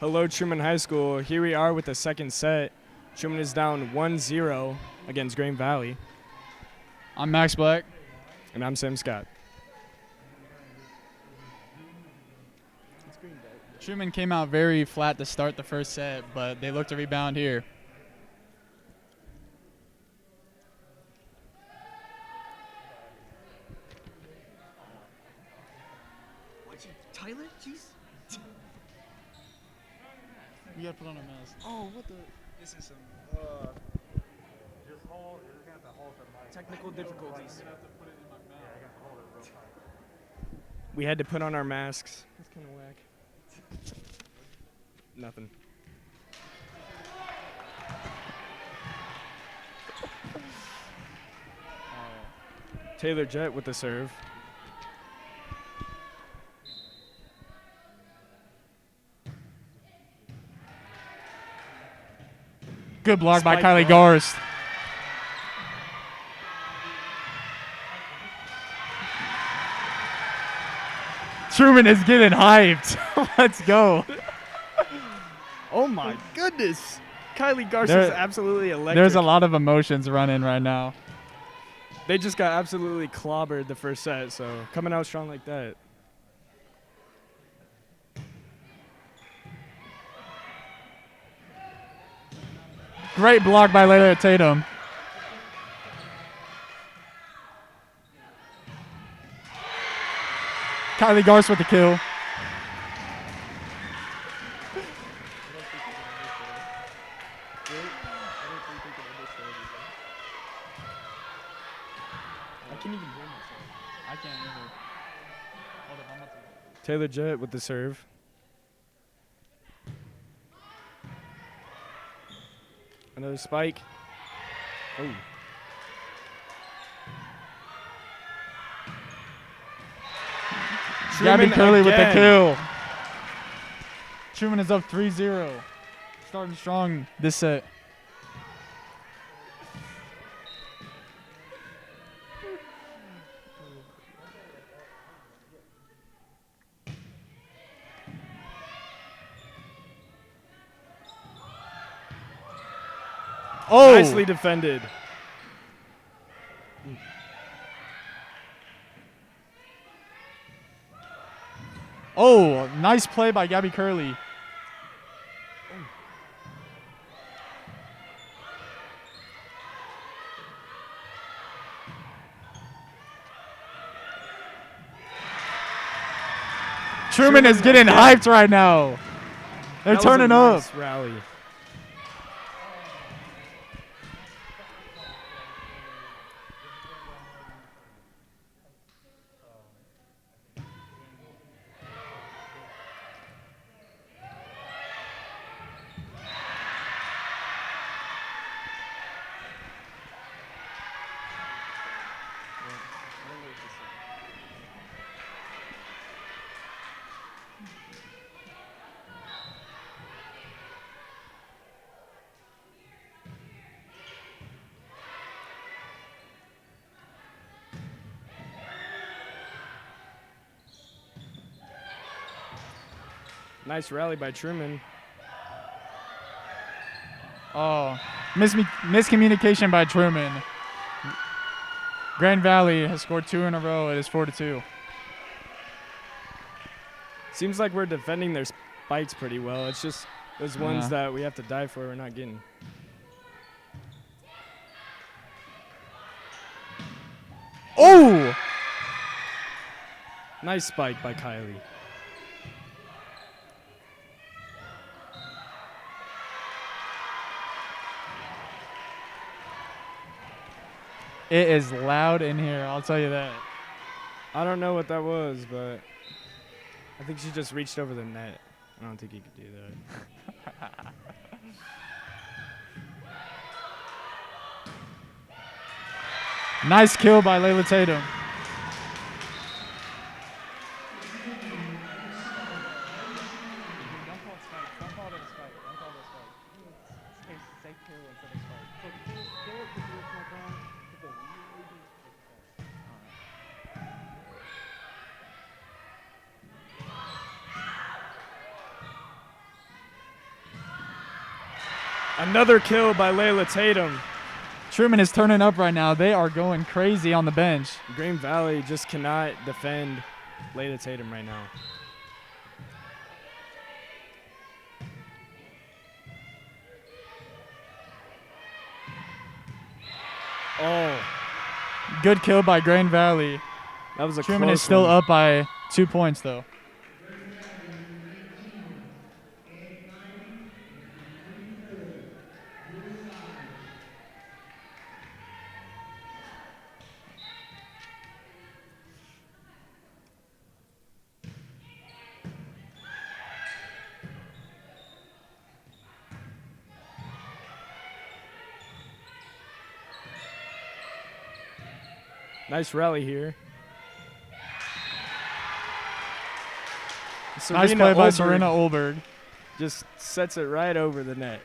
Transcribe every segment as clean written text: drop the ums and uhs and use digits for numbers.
Hello, Truman High School. Here we are with the second set. Truman is down 1-0 against Green Valley. I'm Max Black. And I'm Sam Scott. Truman came out very flat to start the first set, but they looked to rebound here. Tyler? Jeez. We gotta put on our mask. Oh, what the? This is some. Just hold. You're just gonna have to hold the mic. Technical difficulties. We had to put on our masks. That's kind of whack. Nothing. Taylor Jett with the serve. Good block by Spike Kylie block. Garst. Truman is getting hyped. Let's go. Oh my goodness. Kylie Garst There- is absolutely electric. There's a lot of emotions running right now. They just got absolutely clobbered the first set, so coming out strong like that. Great block by Layla Tatum. Kylie Garst with the kill. I can't even hear myself. I can't either. Hold up, I'm about to. Taylor Jett with the serve. Another spike. Oh. Gabby Truman Curley with the again. kill. Truman is up 3-0. Starting strong this set. Oh, Nicely defended. oh, nice play by Gabby Curley. Truman is getting again. hyped right now. They're That was a turning up. nice rally. Nice rally by Truman. Oh, miscommunication by Truman. Grand Valley has scored 2 in a row. It is 4-2. Seems like we're defending their spikes pretty well. It's just those ones that we have to die for we're not getting. Oh! Nice spike by Kylie. It is loud in here, I'll tell you that. I don't know what that was, but I think she just reached over the net. I don't think you could do that. Nice kill by Layla Tatum. Another kill by Layla Tatum. Truman is turning up right now. They are going crazy on the bench. Green Valley just cannot defend Layla Tatum right now. Oh, Good kill by Grand Valley. that was a Truman close is still one. up by 2 points, though. Nice rally here. Nice play by Olberg Serena Olberg. just sets it right over the net.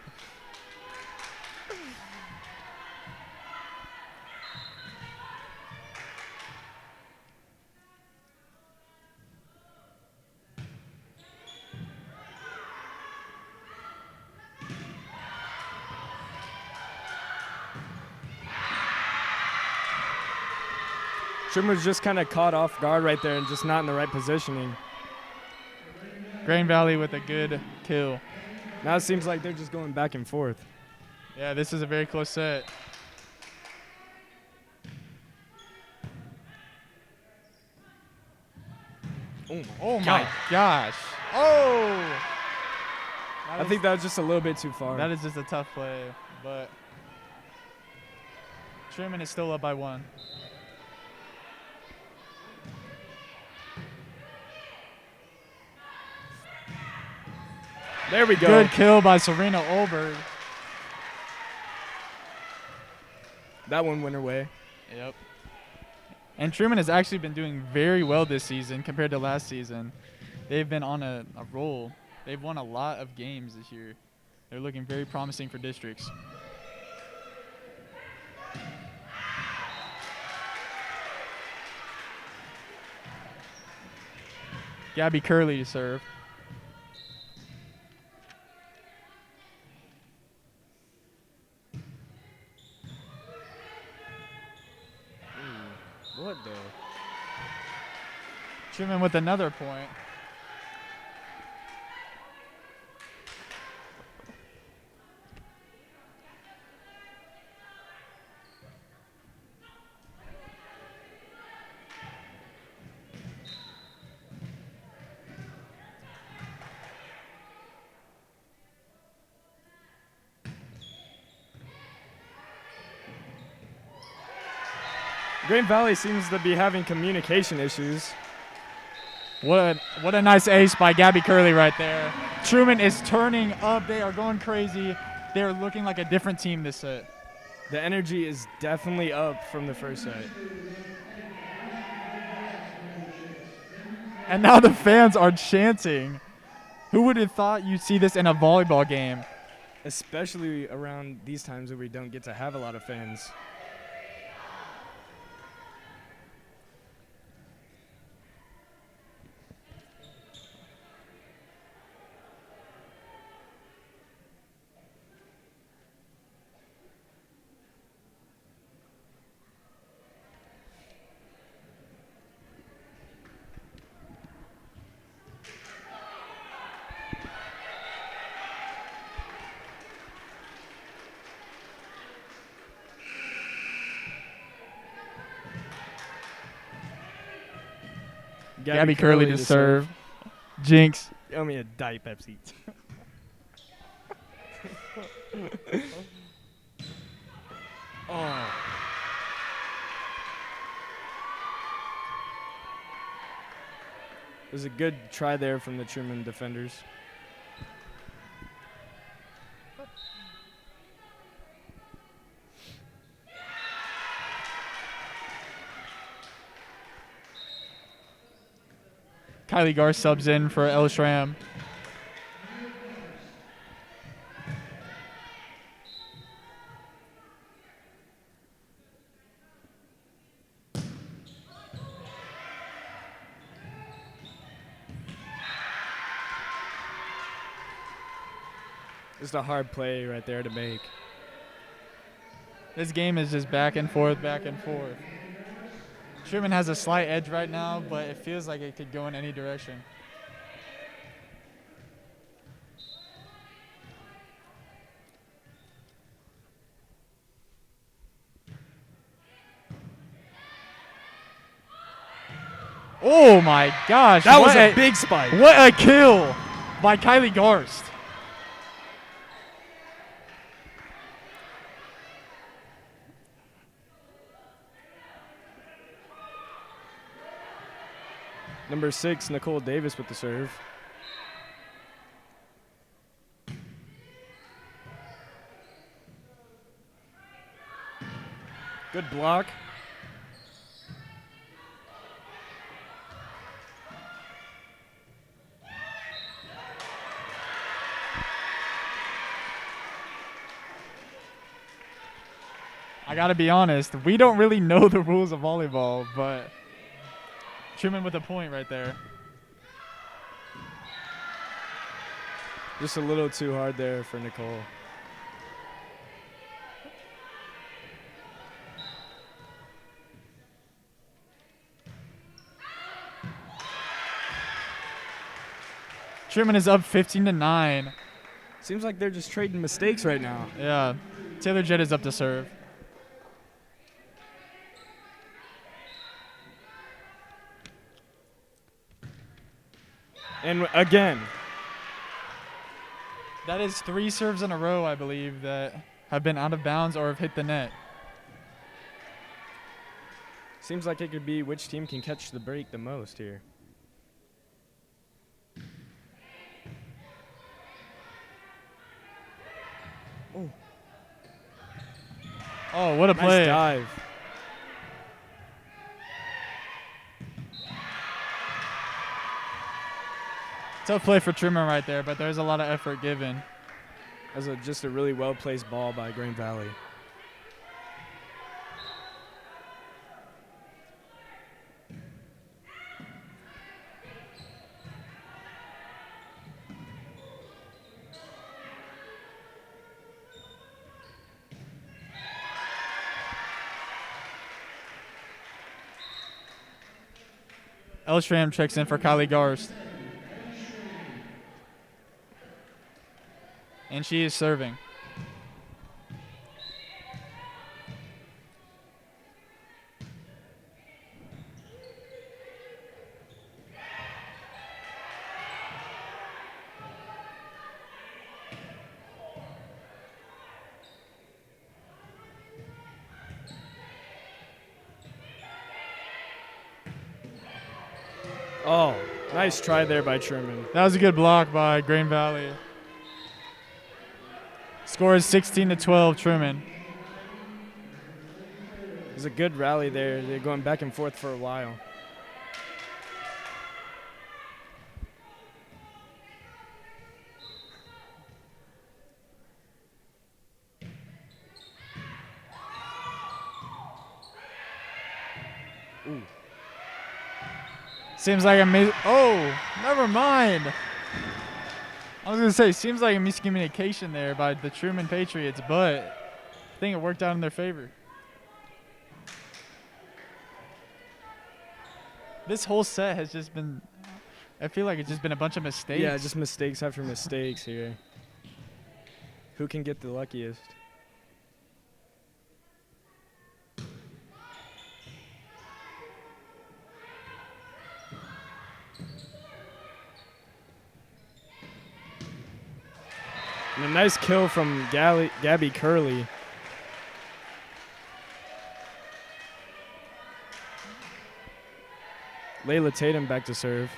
Truman was just kind of caught off guard right there and just not in the right positioning. Grand Valley with a good kill. Now it seems like they're just going back and forth. Yeah, this is a very close set. Oh my gosh. Oh! I think that was just a little bit too far. That is just a tough play, but Truman is still up by 1. There we go. Good kill by Serena Olberg. That one went her way. Yep. And Truman has actually been doing very well this season compared to last season. They've been on a roll. They've won a lot of games this year. They're looking very promising for districts. Gabby Curley to serve. What the? Truman with another point. Green Valley seems to be having communication issues. What a nice ace by Gabby Curley right there. Truman is turning up. They are going crazy. They're looking like a different team this set. The energy is definitely up from the first set. And now the fans are chanting. Who would have thought you'd see this in a volleyball game? Especially around these times where we don't get to have a lot of fans. Gabby Curley to serve. Jinx. Owe me a Diet Pepsi. Oh. It was a good try there from the Truman defenders. Kylie Gar subs in for El Shram. Just a hard play right there to make. This game is just back and forth, back and forth. Truman has a slight edge right now, but it feels like it could go in any direction. Oh my gosh. That was a big spike. What a kill by Kylie Garst. Number 6, Nicole Davis with the serve. Good block. I gotta be honest, we don't really know the rules of volleyball, but Truman with a point right there. Just a little too hard there for Nicole. Truman is up 15-9. Seems like they're just trading mistakes right now. Yeah, Taylor Jett is up to serve. And again. That is 3 serves in a row, I believe, that have been out of bounds or have hit the net. Seems like it could be which team can catch the break the most here. Oh, what a Nice play. dive. Tough play for Truman right there, but there's a lot of effort given. That's just a really well-placed ball by Grand Valley. Elstram checks in for Kylie Garst. And she is serving. Oh, nice try there by Truman. That was a good block by Grain Valley. Score is 16-12, Truman. It was a good rally there. They're going back and forth for a while. Ooh. Seems like oh, never mind. I was going to say, seems like a miscommunication there by the Truman Patriots, but I think it worked out in their favor. This whole set has just been, I feel like it's just been a bunch of mistakes. Yeah, just mistakes after mistakes here. Who can get the luckiest? And a nice kill from Gabby Curley. Layla Tatum back to serve.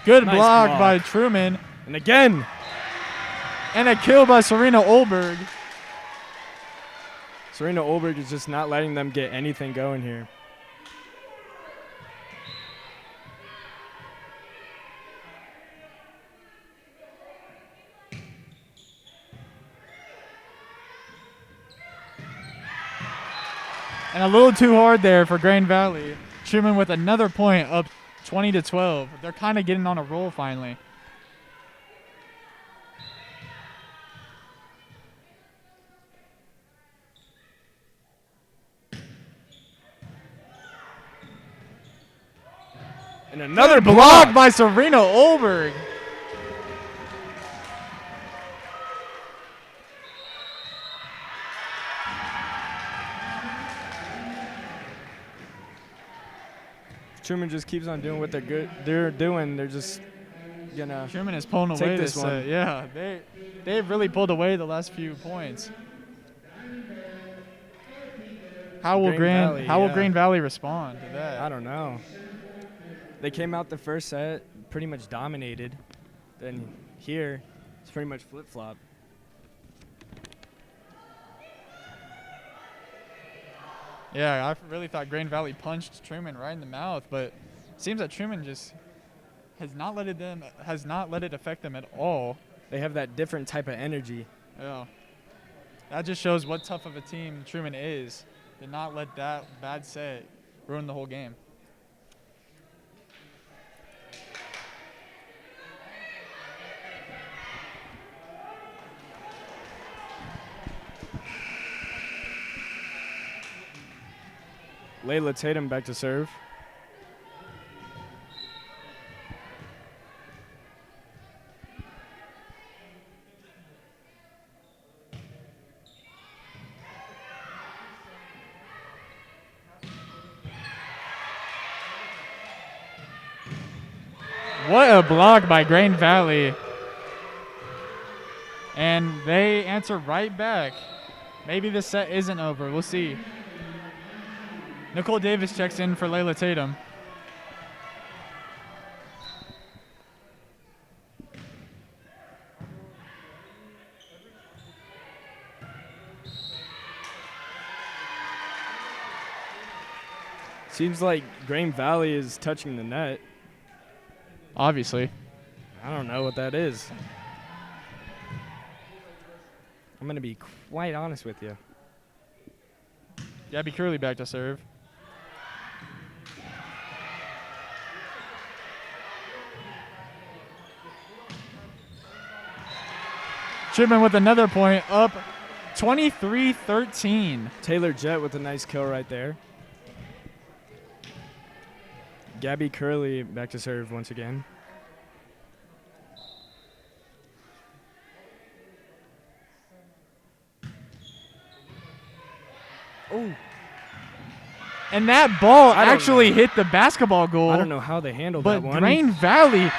Good Nice block by Truman. And again. And a kill by Serena Olberg. Serena Olberg is just not letting them get anything going here. And a little too hard there for Grand Valley. Truman with another point, up 20-12. They're kind of getting on a roll finally. And another block by Serena Olberg. Truman just keeps on doing what they're doing. They're just gonna Truman is pulling take away this this one. set. Yeah, they've really pulled away the last few points. How will Green Valley respond to that? I don't know. They came out the first set pretty much dominated. Then here, it's pretty much flip-flop. Yeah, I really thought Grand Valley punched Truman right in the mouth, but it seems that Truman just has not let it affect them at all. They have that different type of energy. Yeah. That just shows what tough of a team Truman is. Did not let that bad set ruin the whole game. Layla Tatum back to serve. What a block by Grand Valley. And they answer right back. Maybe this set isn't over. We'll see. Nicole Davis checks in for Layla Tatum. Seems like Grand Valley is touching the net. Obviously. I don't know what that is. I'm going to be quite honest with you. Gabby Curley back to serve. Truman with another point, up 23-13. Taylor Jett with a nice kill right there. Gabby Curley back to serve once again. Oh. And that ball actually hit the basketball goal. I don't know how they handled that one. But Grand Valley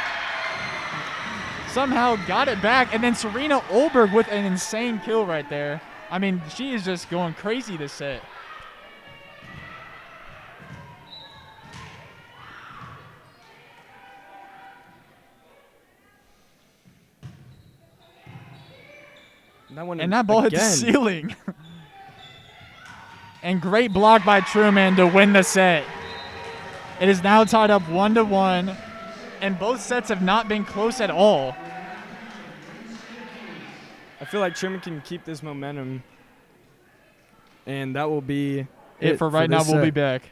somehow got it back. And then Serena Olberg with an insane kill right there. I mean, she is just going crazy this set. And that ball hit the ceiling. And great block by Truman to win the set. It is now tied up 1-1, and both sets have not been close at all. I feel like Truman can keep this momentum, and that will be it for right now. We'll be back.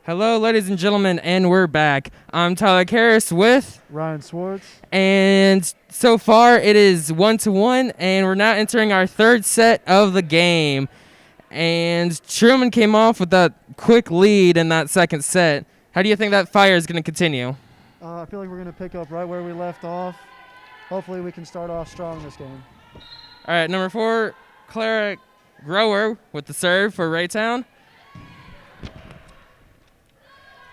Hello, ladies and gentlemen, and we're back. I'm Tyler Karras with, Ryan Swartz. and so far it is 1-1, and we're now entering our third set of the game. And Truman came off with that quick lead in that second set. How do you think that fire is going to continue? I feel like we're going to pick up right where we left off. Hopefully we can start off strong this game. All right, number 4, Clara Grower with the serve for Raytown.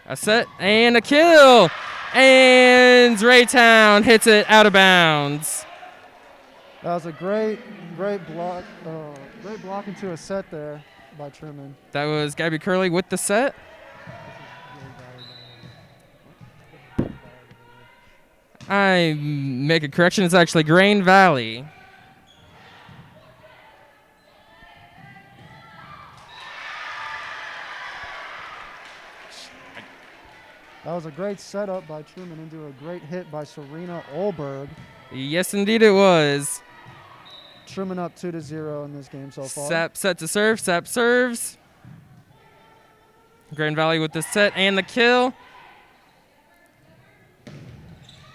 A set and a kill. And Raytown hits it out of bounds. That was a great block. Great block into a set there by Truman. That was Gabby Curley with the set. I make a correction. It's actually Grain Valley. That was a great setup by Truman into a great hit by Serena Olberg. Yes, indeed it was. Truman up 2-0 in this game so far. Sap set to serve. Sap serves. Grain Valley with the set and the kill.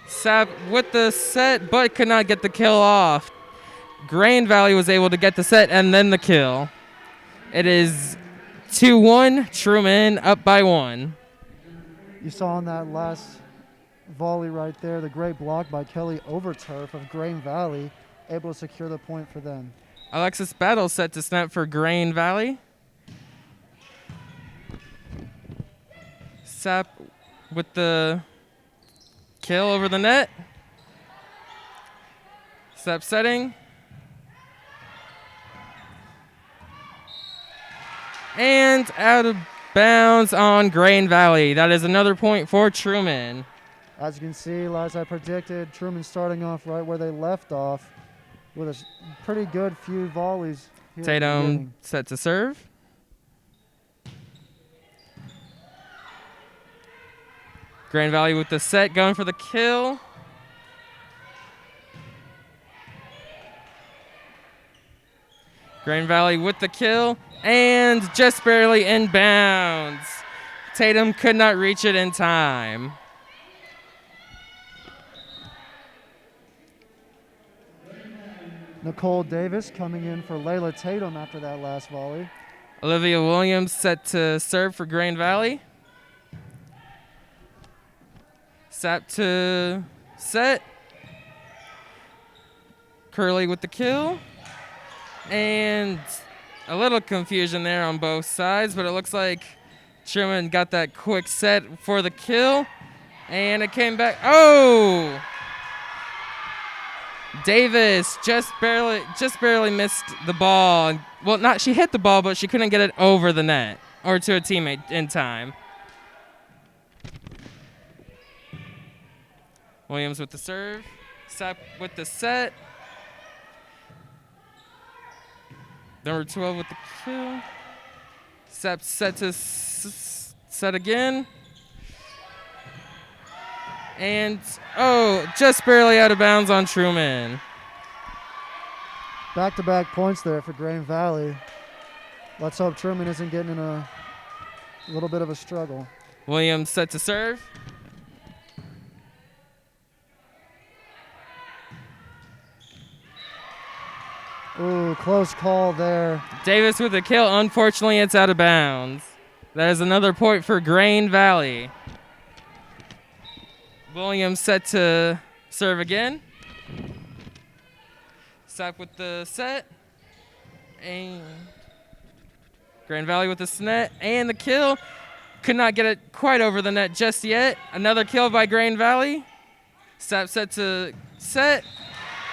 Sap with the set, but could not get the kill off. Grain Valley was able to get the set and then the kill. It is 2-1. Truman up by 1. You saw on that last volley right there, the great block by Kelly Overturf of Grain Valley, able to secure the point for them. Alexis Battle set to snap for Grain Valley. Sap with the kill over the net. Sap setting. And out of bounds on Grain Valley. That is another point for Truman. As you can see, as I predicted, Truman starting off right where they left off with a pretty good few volleys here at the Tatum beginning. set to serve. Grain Valley with the set, going for the kill. Grain Valley with the kill, and just barely in bounds. Tatum could not reach it in time. Nicole Davis coming in for Layla Tatum after that last volley. Olivia Williams set to serve for Grain Valley. Sap to set. Curley with the kill. And a little confusion there on both sides, but it looks like Truman got that quick set for the kill. And it came back. Oh! Davis just barely missed the ball. Well, she hit the ball, but she couldn't get it over the net or to a teammate in time. Williams with the serve. Sap with the set. Number 12 with the kill. Sap set to set again. And, just barely out of bounds on Truman. Back-to-back points there for Grain Valley. Let's hope Truman isn't getting in a little bit of a struggle. Williams set to serve. Ooh, close call there. Davis with the kill. Unfortunately, it's out of bounds. That is another point for Grain Valley. Williams set to serve again. Sap with the set. And Grain Valley with the net and the kill. Could not get it quite over the net just yet. Another kill by Grain Valley. Sap set to set.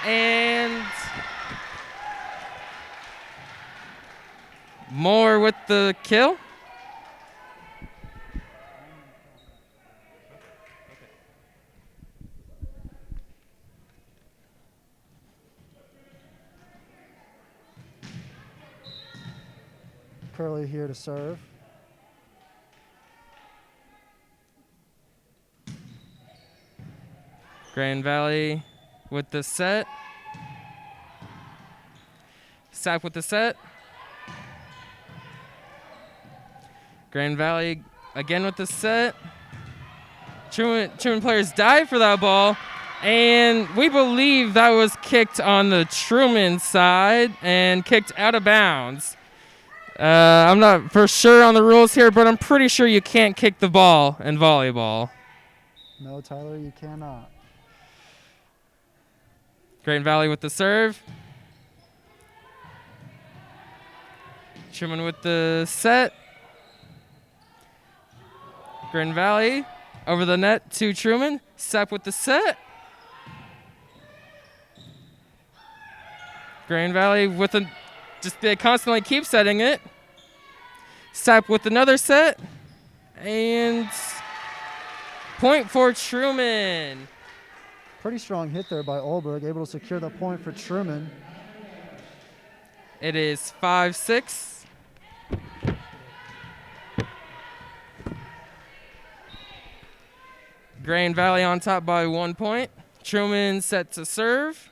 And more with the kill. Curley here to serve. Grain Valley with the set. Sap with the set. Grain Valley Again with the set. Truman players dive for that ball. And we believe that was kicked on the Truman side and kicked out of bounds. I'm not for sure on the rules here, but I'm pretty sure you can't kick the ball in volleyball. No, Tyler, you cannot. Grand Valley with the serve. Truman with the set. Grand Valley over the net to Truman. Sap with the set. Grand Valley with they constantly keep setting it. Sap with another set. And point for Truman. Pretty strong hit there by Olberg, able to secure the point for Truman. It is 5-6. Grand Valley on top by 1 point. Truman set to serve.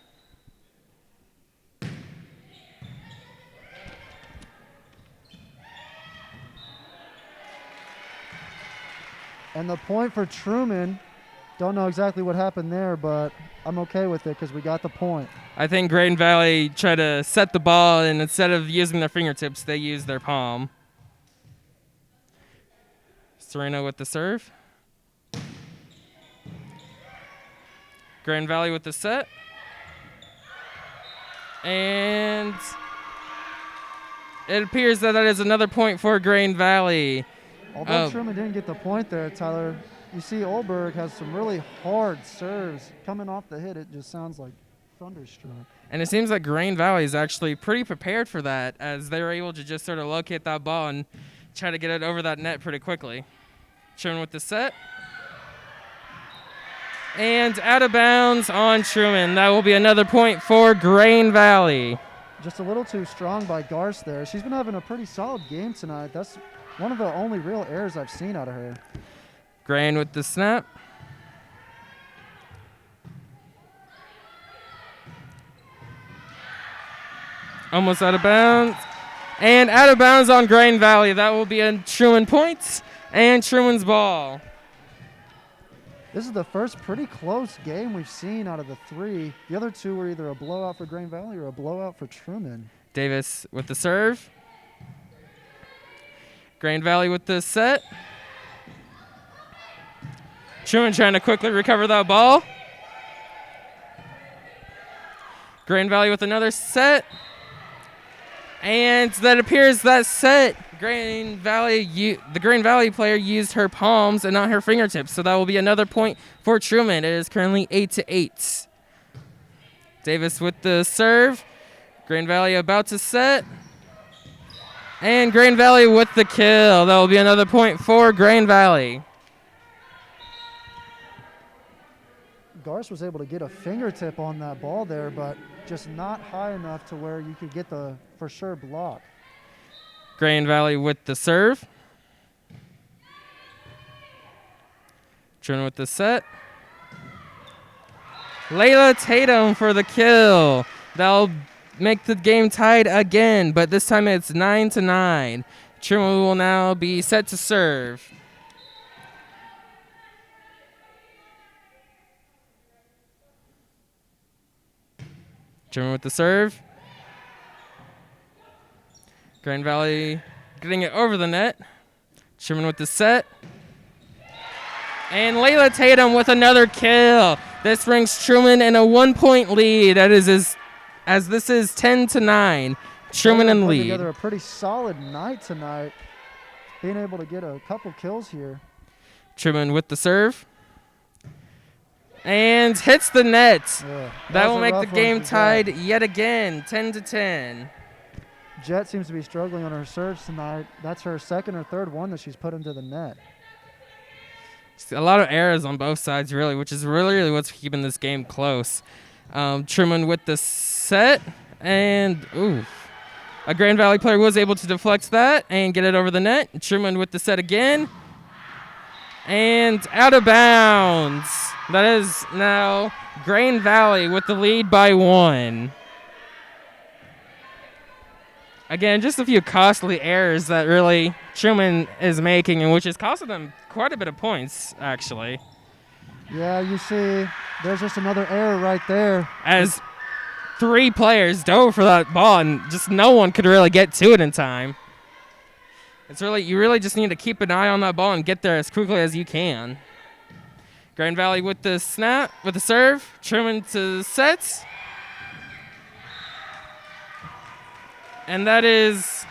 And the point for Truman. Don't know exactly what happened there, but I'm okay with it because we got the point. I think Grand Valley tried to set the ball, and instead of using their fingertips, they used their palm. Serena with the serve. Grand Valley with the set. And it appears that is another point for Grand Valley. Although Truman didn't get the point there, Tyler, you see Olberg has some really hard serves. Coming off the hit, it just sounds like thunderstruck. And it seems like Grand Valley is actually pretty prepared for that, as they were able to just sort of locate that ball and try to get it over that net pretty quickly. Truman with the set. And out of bounds on Truman. That will be another point for Grand Valley. Just a little too strong by Garce there. She's been having a pretty solid game tonight. That's one of the only real errors I've seen out of her. Grand with the snap. Almost out of bounds. And out of bounds on Grand Valley. That will be a Truman point and Truman's ball. This is the first pretty close game we've seen out of the three. The other two were either a blowout for Grand Valley or a blowout for Truman. Davis with the serve. Grand Valley with the set. Truman trying to quickly recover that ball. Grand Valley with another set. And that appears that set, the Grand Valley player used her palms and not her fingertips. So that will be another point for Truman. It is currently 8-8. Davis with the serve. Grand Valley about to set. And Grand Valley with the kill. That will be another point for Grand Valley. Garce was able to get a fingertip on that ball there, but just not high enough to where you could get the for sure block. Grand Valley with the serve. Truman with the set. Layla Tatum for the kill. That'll make the game tied again, but this time it's 9-9. Truman will now be set to serve. Truman with the serve. Grand Valley getting it over the net. Truman with the set. And Layla Tatum with another kill. This brings Truman in a 1-point lead. That is as this is 10-9. Truman in lead. Together a pretty solid night tonight. Being able to get a couple kills here. Truman with the serve. And hits the net. Yeah, that will make the game tied yet again, 10-10. Jet seems to be struggling on her serves tonight. That's her second or third one that she's put into the net. A lot of errors on both sides, really, which is really what's keeping this game close. Truman with the set. And, a Grand Valley player was able to deflect that and get it over the net. Truman with the set again. And out of bounds. That is now Grand Valley with the lead by 1. Again, just a few costly errors that really Truman is making, and which is costing them quite a bit of points, actually. Yeah, you see, there's just another error right there. As 3 players dove for that ball, and just no one could really get to it in time. You really just need to keep an eye on that ball and get there as quickly as you can. Grand Valley with the snap, with the serve. Truman to sets. And that is,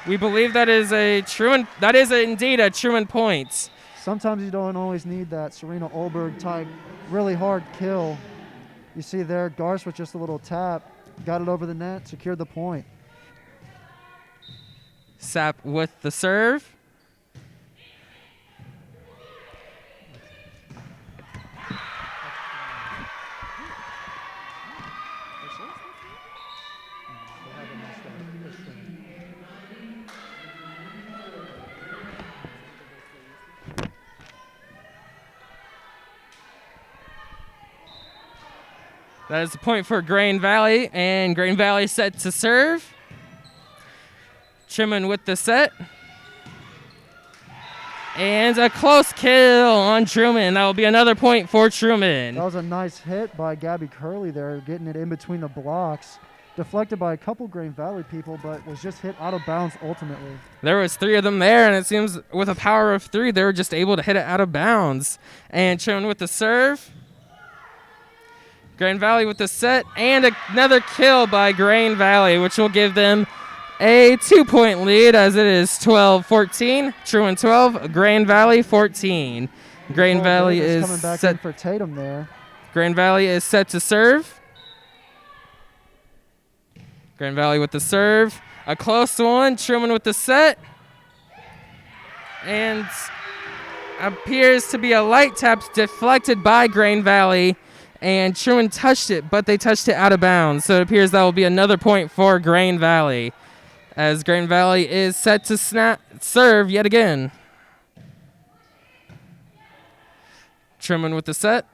we believe that is indeed a Truman point. Sometimes you don't always need that Serena Olberg type really hard kill. You see there, Garst with just a little tap, got it over the net, secured the point. Sapp with the serve. That is the point for Grand Valley, and Grand Valley set to serve. Truman with the set. And a close kill on Truman. That will be another point for Truman. That was a nice hit by Gabby Curley there, getting it in between the blocks. Deflected by a couple Grand Valley people, but was just hit out of bounds ultimately. There was 3 of them there, and it seems with a power of 3, they were just able to hit it out of bounds. And Truman with the serve. Grand Valley with the set, and another kill by Grand Valley, which will give them a 2-point lead as it is 12-14. Truman 12, Grand Valley 14. Grand Valley is coming back set in for Tatum there. Grand Valley is set to serve. Grand Valley with the serve. A close one. Truman with the set. And appears to be a light tap deflected by Grand Valley. And Truman touched it, but they touched it out of bounds. So it appears that will be another point for Grand Valley, as Grand Valley is set to serve yet again. Truman with the set.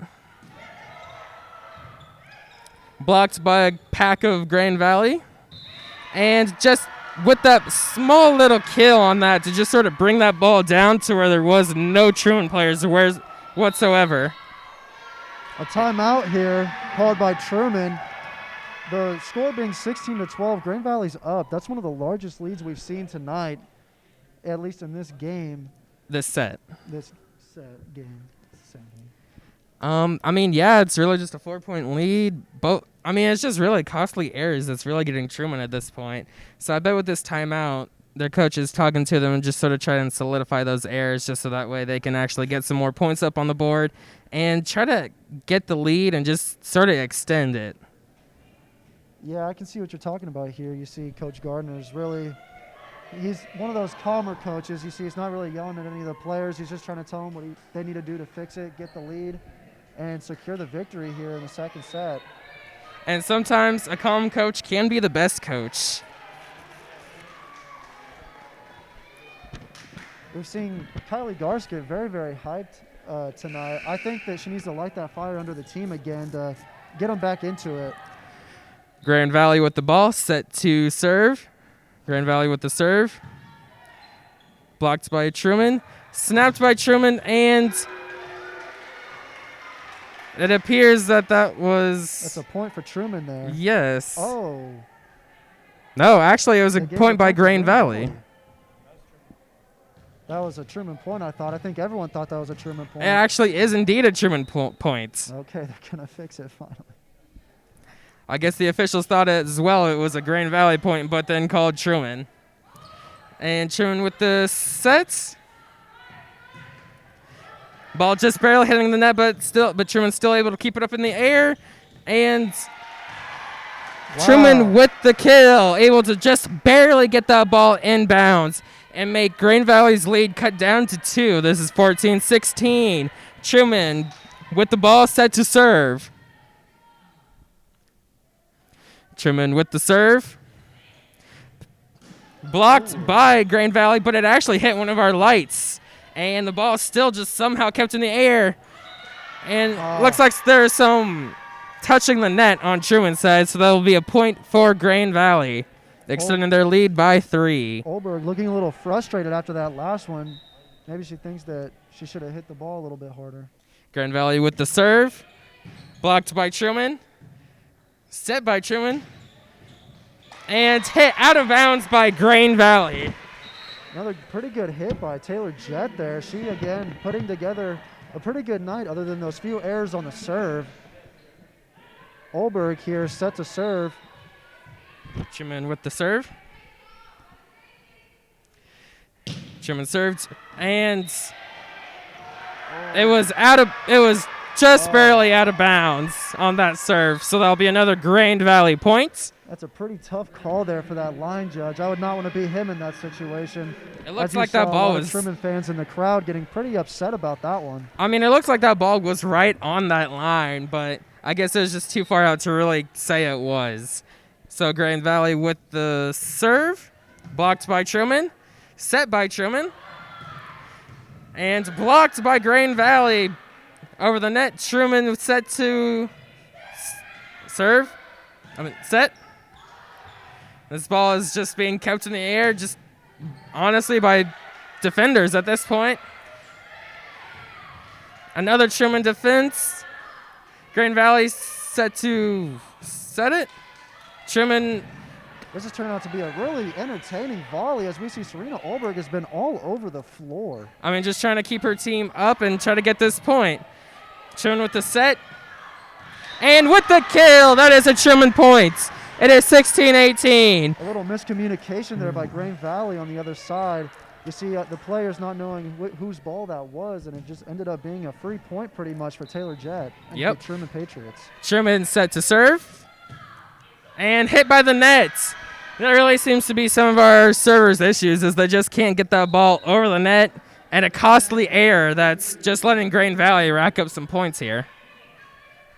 Blocked by a pack of Grand Valley. And just with that small little kill on that to just sort of bring that ball down to where there was no Truman players whatsoever. A timeout here called by Truman. The score being 16-12, Grand Valley's up. That's one of the largest leads we've seen tonight, at least in this game. This set. This set game. I mean, yeah, it's really just a 4-point lead. But I mean, it's just really costly errors that's really getting Truman at this point. So I bet with this timeout, their coach is talking to them and just sort of trying to solidify those errors just so that way they can actually get some more points up on the board and try to get the lead and just sort of extend it. Yeah, I can see what you're talking about here. You see Coach Gardner's really, he's one of those calmer coaches. You see he's not really yelling at any of the players. He's just trying to tell them what they need to do to fix it, get the lead, and secure the victory here in the second set. And sometimes a calm coach can be the best coach. We've seen Kylie Garst get very, very hyped tonight. I think that she needs to light that fire under the team again to get them back into it. Grand Valley with the ball, set to serve. Grand Valley with the serve. Blocked by Truman. Snapped by Truman, and it appears that was... That's a point for Truman there. Yes. Oh. No, actually, it was a point by Grand Valley. That was a Truman point, I thought. I think everyone thought that was a Truman point. It actually is indeed a Truman point. Okay, they're going to fix it finally. I guess the officials thought as well it was a Grand Valley point, but then called Truman. And Truman with the sets. Ball just barely hitting the net, but Truman's still able to keep it up in the air. And Truman with the kill, able to just barely get that ball inbounds and make Grand Valley's lead cut down to 2. This is 14-16. Truman with the ball set to serve. Truman with the serve. Blocked by Grand Valley, but it actually hit one of our lights. And the ball still just somehow kept in the air. And looks like there's some touching the net on Truman's side, so that will be a point for Grand Valley. extending their lead by 3. Olberg looking a little frustrated after that last one. Maybe she thinks that she should have hit the ball a little bit harder. Grand Valley with the serve. Blocked by Truman. Set by Truman. And hit out of bounds by Grain Valley. Another pretty good hit by Taylor Jett there. She, again, putting together a pretty good night other than those few errors on the serve. Olberg here set to serve. Truman with the serve. Truman served, and it was just barely out of bounds on that serve. So that'll be another Grand Valley point. That's a pretty tough call there for that line judge. I would not want to be him in that situation. It looks As you like saw that ball a lot of was. Truman fans in the crowd getting pretty upset about that one. I mean, it looks like that ball was right on that line, but I guess it was just too far out to really say it was. So Grand Valley with the serve, blocked by Truman, set by Truman, and blocked by Grand Valley over the net. Truman set to set. This ball is just being kept in the air, just honestly by defenders at this point. Another Truman defense. Grand Valley set to set it. Truman. This has turned out to be a really entertaining volley as we see Serena Olberg has been all over the floor. I mean, just trying to keep her team up and try to get this point. Truman with the set. And with the kill, that is a Truman point. It is 16-18. A little miscommunication there by Grain Valley on the other side. You see the players not knowing whose ball that was, and it just ended up being a free point pretty much for Taylor Jett and Yep. the Truman Patriots. Truman set to serve. And hit by the net. That really seems to be some of our servers' issues, is they just can't get that ball over the net, and a costly error that's just letting Grain Valley rack up some points here.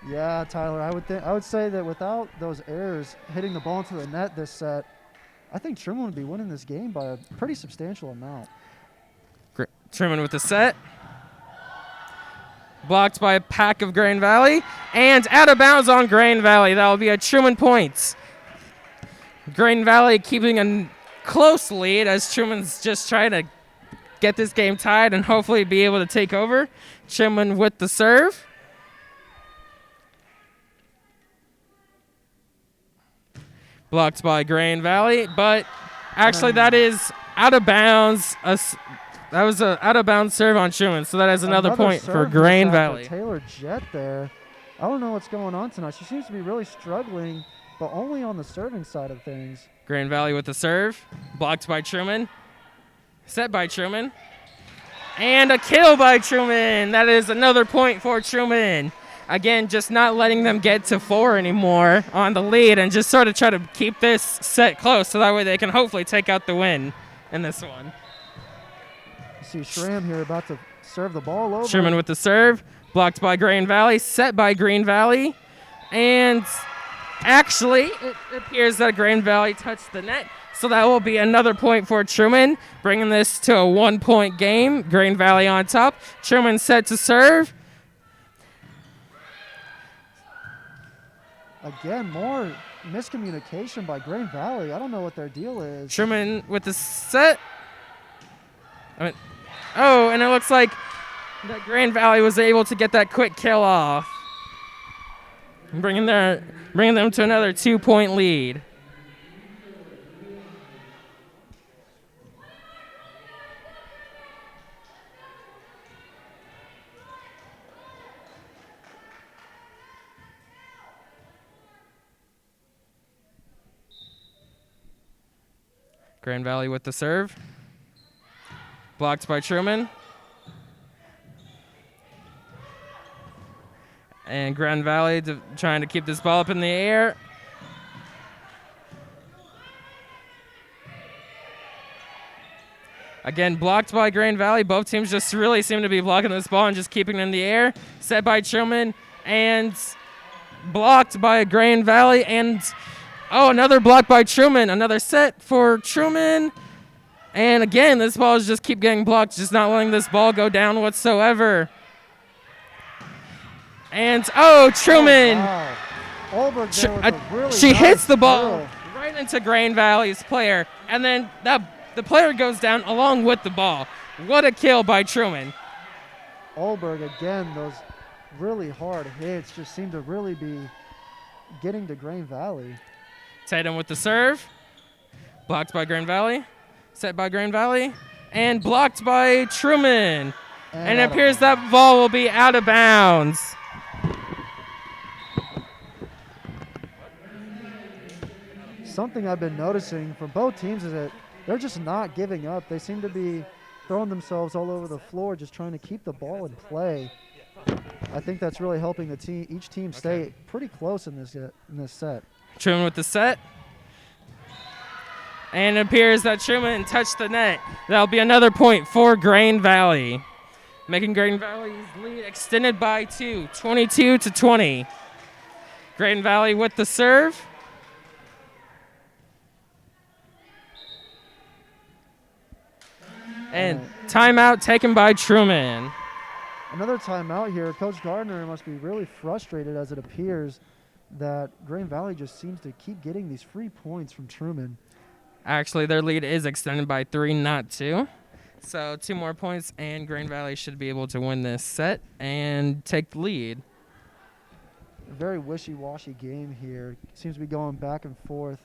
Yeah, Tyler, I would say that without those errors hitting the ball into the net this set, I think Truman would be winning this game by a pretty substantial amount. Truman with the set. Blocked by a pack of Grain Valley. And out of bounds on Grain Valley. That will be a Truman point. Grain Valley keeping a close lead as Truman's just trying to get this game tied and hopefully be able to take over. Truman with the serve. Blocked by Grain Valley, but actually that is out of bounds. That was an out of bounds serve on Truman, so that is another point for Grain Valley. Taylor Jett there. I don't know what's going on tonight. She seems to be really struggling, but only on the serving side of things. Grain Valley with the serve, blocked by Truman, set by Truman, and a kill by Truman. That is another point for Truman. Again, just not letting them get to 4 anymore on the lead and just sort of try to keep this set close so that way they can hopefully take out the win in this one. You see Schramm here about to serve the ball over. Truman with the serve, blocked by Grain Valley, set by Green Valley, and actually it appears that Grain Valley touched the net, so that will be another point for Truman, bringing this to a 1-point game. Grain Valley on top. Truman set to serve. Again, more miscommunication by Grain Valley. I don't know what their deal is. Truman with the set. And it looks like that Grain Valley was able to get that quick kill off, bringing them to another 2-point lead. Grain Valley with the serve. Blocked by Truman. And Grand Valley trying to keep this ball up in the air. Again, blocked by Grand Valley. Both teams just really seem to be blocking this ball and just keeping it in the air. Set by Truman and blocked by Grand Valley. And another block by Truman. Another set for Truman. And again, this ball is just keep getting blocked, just not letting this ball go down whatsoever. And Truman. Oh, wow. Olberg there with a really she nice hits the ball drill. right right into Grain Valley's player, and then the player goes down along with the ball. What a kill by Truman. Olberg, again, those really hard hits just seem to really be getting to Grain Valley. Tatum with the serve. Blocked by Grain Valley. Set by Grain Valley. And blocked by Truman. And it appears that ball will be out of bounds. Something I've been noticing from both teams is that they're just not giving up. They seem to be throwing themselves all over the floor, just trying to keep the ball in play. I think that's really helping the team. Each team stay pretty close in this set. Truman with the set. And it appears that Truman touched the net. That'll be another point for Grain Valley, making Grain Valley's lead extended by 2, 22-20. Grain Valley with the serve. And timeout taken by Truman. Another timeout here. Coach Gardner must be really frustrated, as it appears that Grain Valley just seems to keep getting these free points from Truman. Actually, their lead is extended by 3, not 2. So 2 more points, and Grain Valley should be able to win this set and take the lead. A very wishy-washy game here. Seems to be going back and forth.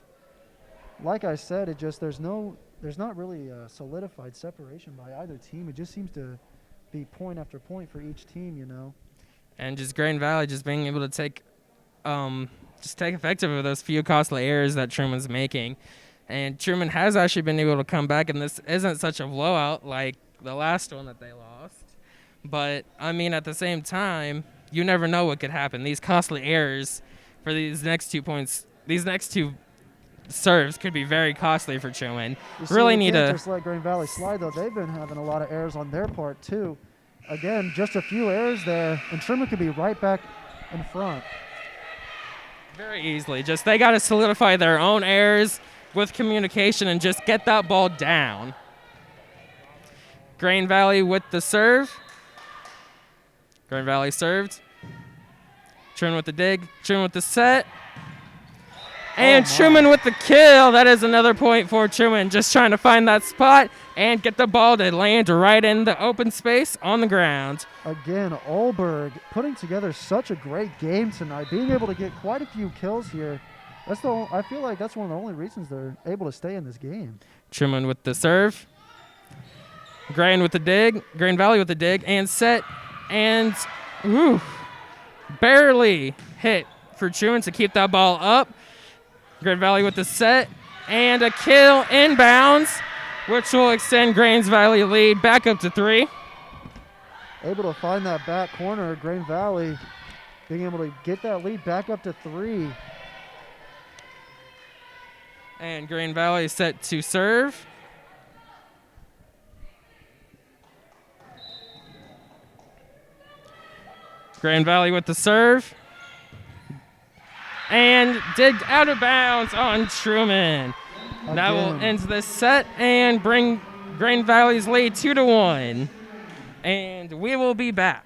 Like I said, there's not really a solidified separation by either team. It just seems to be point after point for each team, you know. And just Grain Valley just being able to take effective of those few costly errors that Truman's making. And Truman has actually been able to come back, and this isn't such a blowout like the last one that they lost. But, I mean, at the same time, you never know what could happen. These costly errors for these next 2 points, these next 2 serves could be very costly for Truman. Really need to just let Grain Valley slide, though. They've been having a lot of errors on their part, too. Again, just a few errors there, and Truman could be right back in front. very easily. Just they got to solidify their own errors with communication and just get that ball down. Grain Valley with the serve. Grain Valley served. Truman with the dig. Truman with the set. And Truman with the kill. That is another point for Truman. Just trying to find that spot and get the ball to land right in the open space on the ground. Again, Olberg putting together such a great game tonight, being able to get quite a few kills here. I feel like that's one of the only reasons they're able to stay in this game. Truman with the serve. Grain with the dig. Grain Valley with the dig and set. And barely hit for Truman to keep that ball up. Grain Valley with the set and a kill inbounds, which will extend Grains Valley lead back up to 3. Able to find that back corner, Grain Valley being able to get that lead back up to 3. And Grain Valley set to serve. Grain Valley with the serve. And digged out of bounds on Truman. That will end this set and bring Grain Valley's lead 2-1. And we will be back.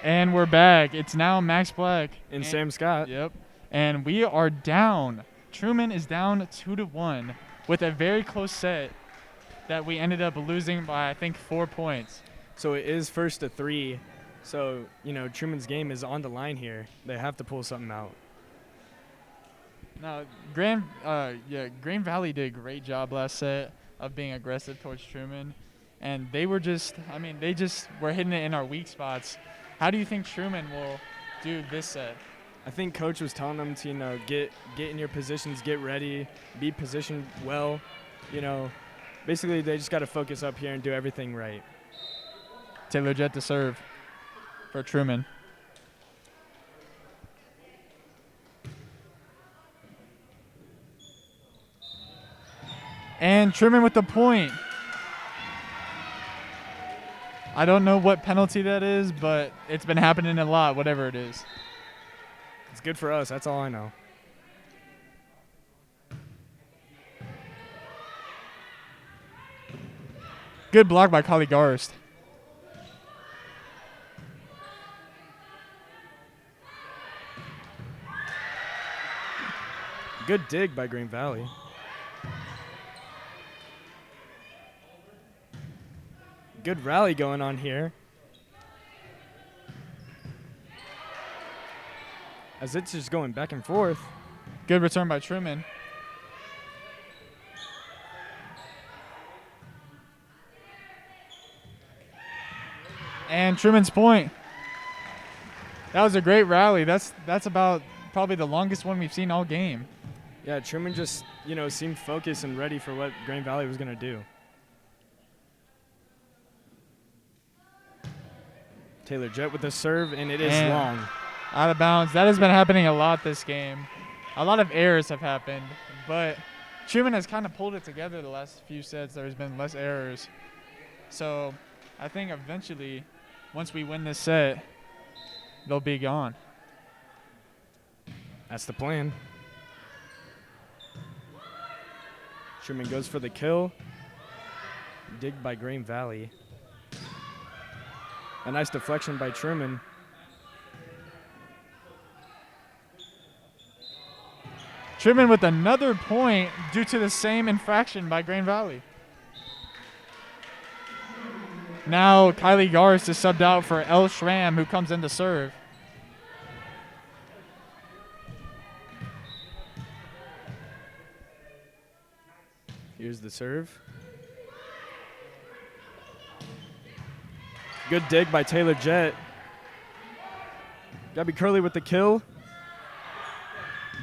And we're back. It's now Max Black. And Sam Scott. Yep. And we are down. Truman is down 2-1 with a very close set that we ended up losing by, I think, 4 points. So it is 1-3. So, Truman's game is on the line here. They have to pull something out. Now, Grand Valley did a great job last set of being aggressive towards Truman. And they were they just were hitting it in our weak spots. How do you think Truman will do this set? I think Coach was telling them to, get in your positions, get ready, be positioned well. Basically they just got to focus up here and do everything right. Taylor Jett to serve for Truman. And Truman with the point. I don't know what penalty that is, but it's been happening a lot, whatever it is. It's good for us. That's all I know. Good block by Kali Garst. Good dig by Green Valley. Good rally going on here. As it's just going back and forth. Good return by Truman. And Truman's point. That was a great rally. That's about probably the longest one we've seen all game. Yeah, Truman just, seemed focused and ready for what Green Valley was going to do. Taylor Jett with the serve, and it is long. Out of bounds. That has been happening a lot this game. A lot of errors have happened, but Truman has kind of pulled it together the last few sets. There's been less errors. So I think eventually, once we win this set, they'll be gone. That's the plan. Truman goes for the kill. Dig by Green Valley. A nice deflection by Truman. Truman with another point due to the same infraction by Green Valley. Now Kylie Garst is subbed out for El Schramm, who comes in to serve. Here's the serve. Good dig by Taylor Jett. Gabby Curley with the kill.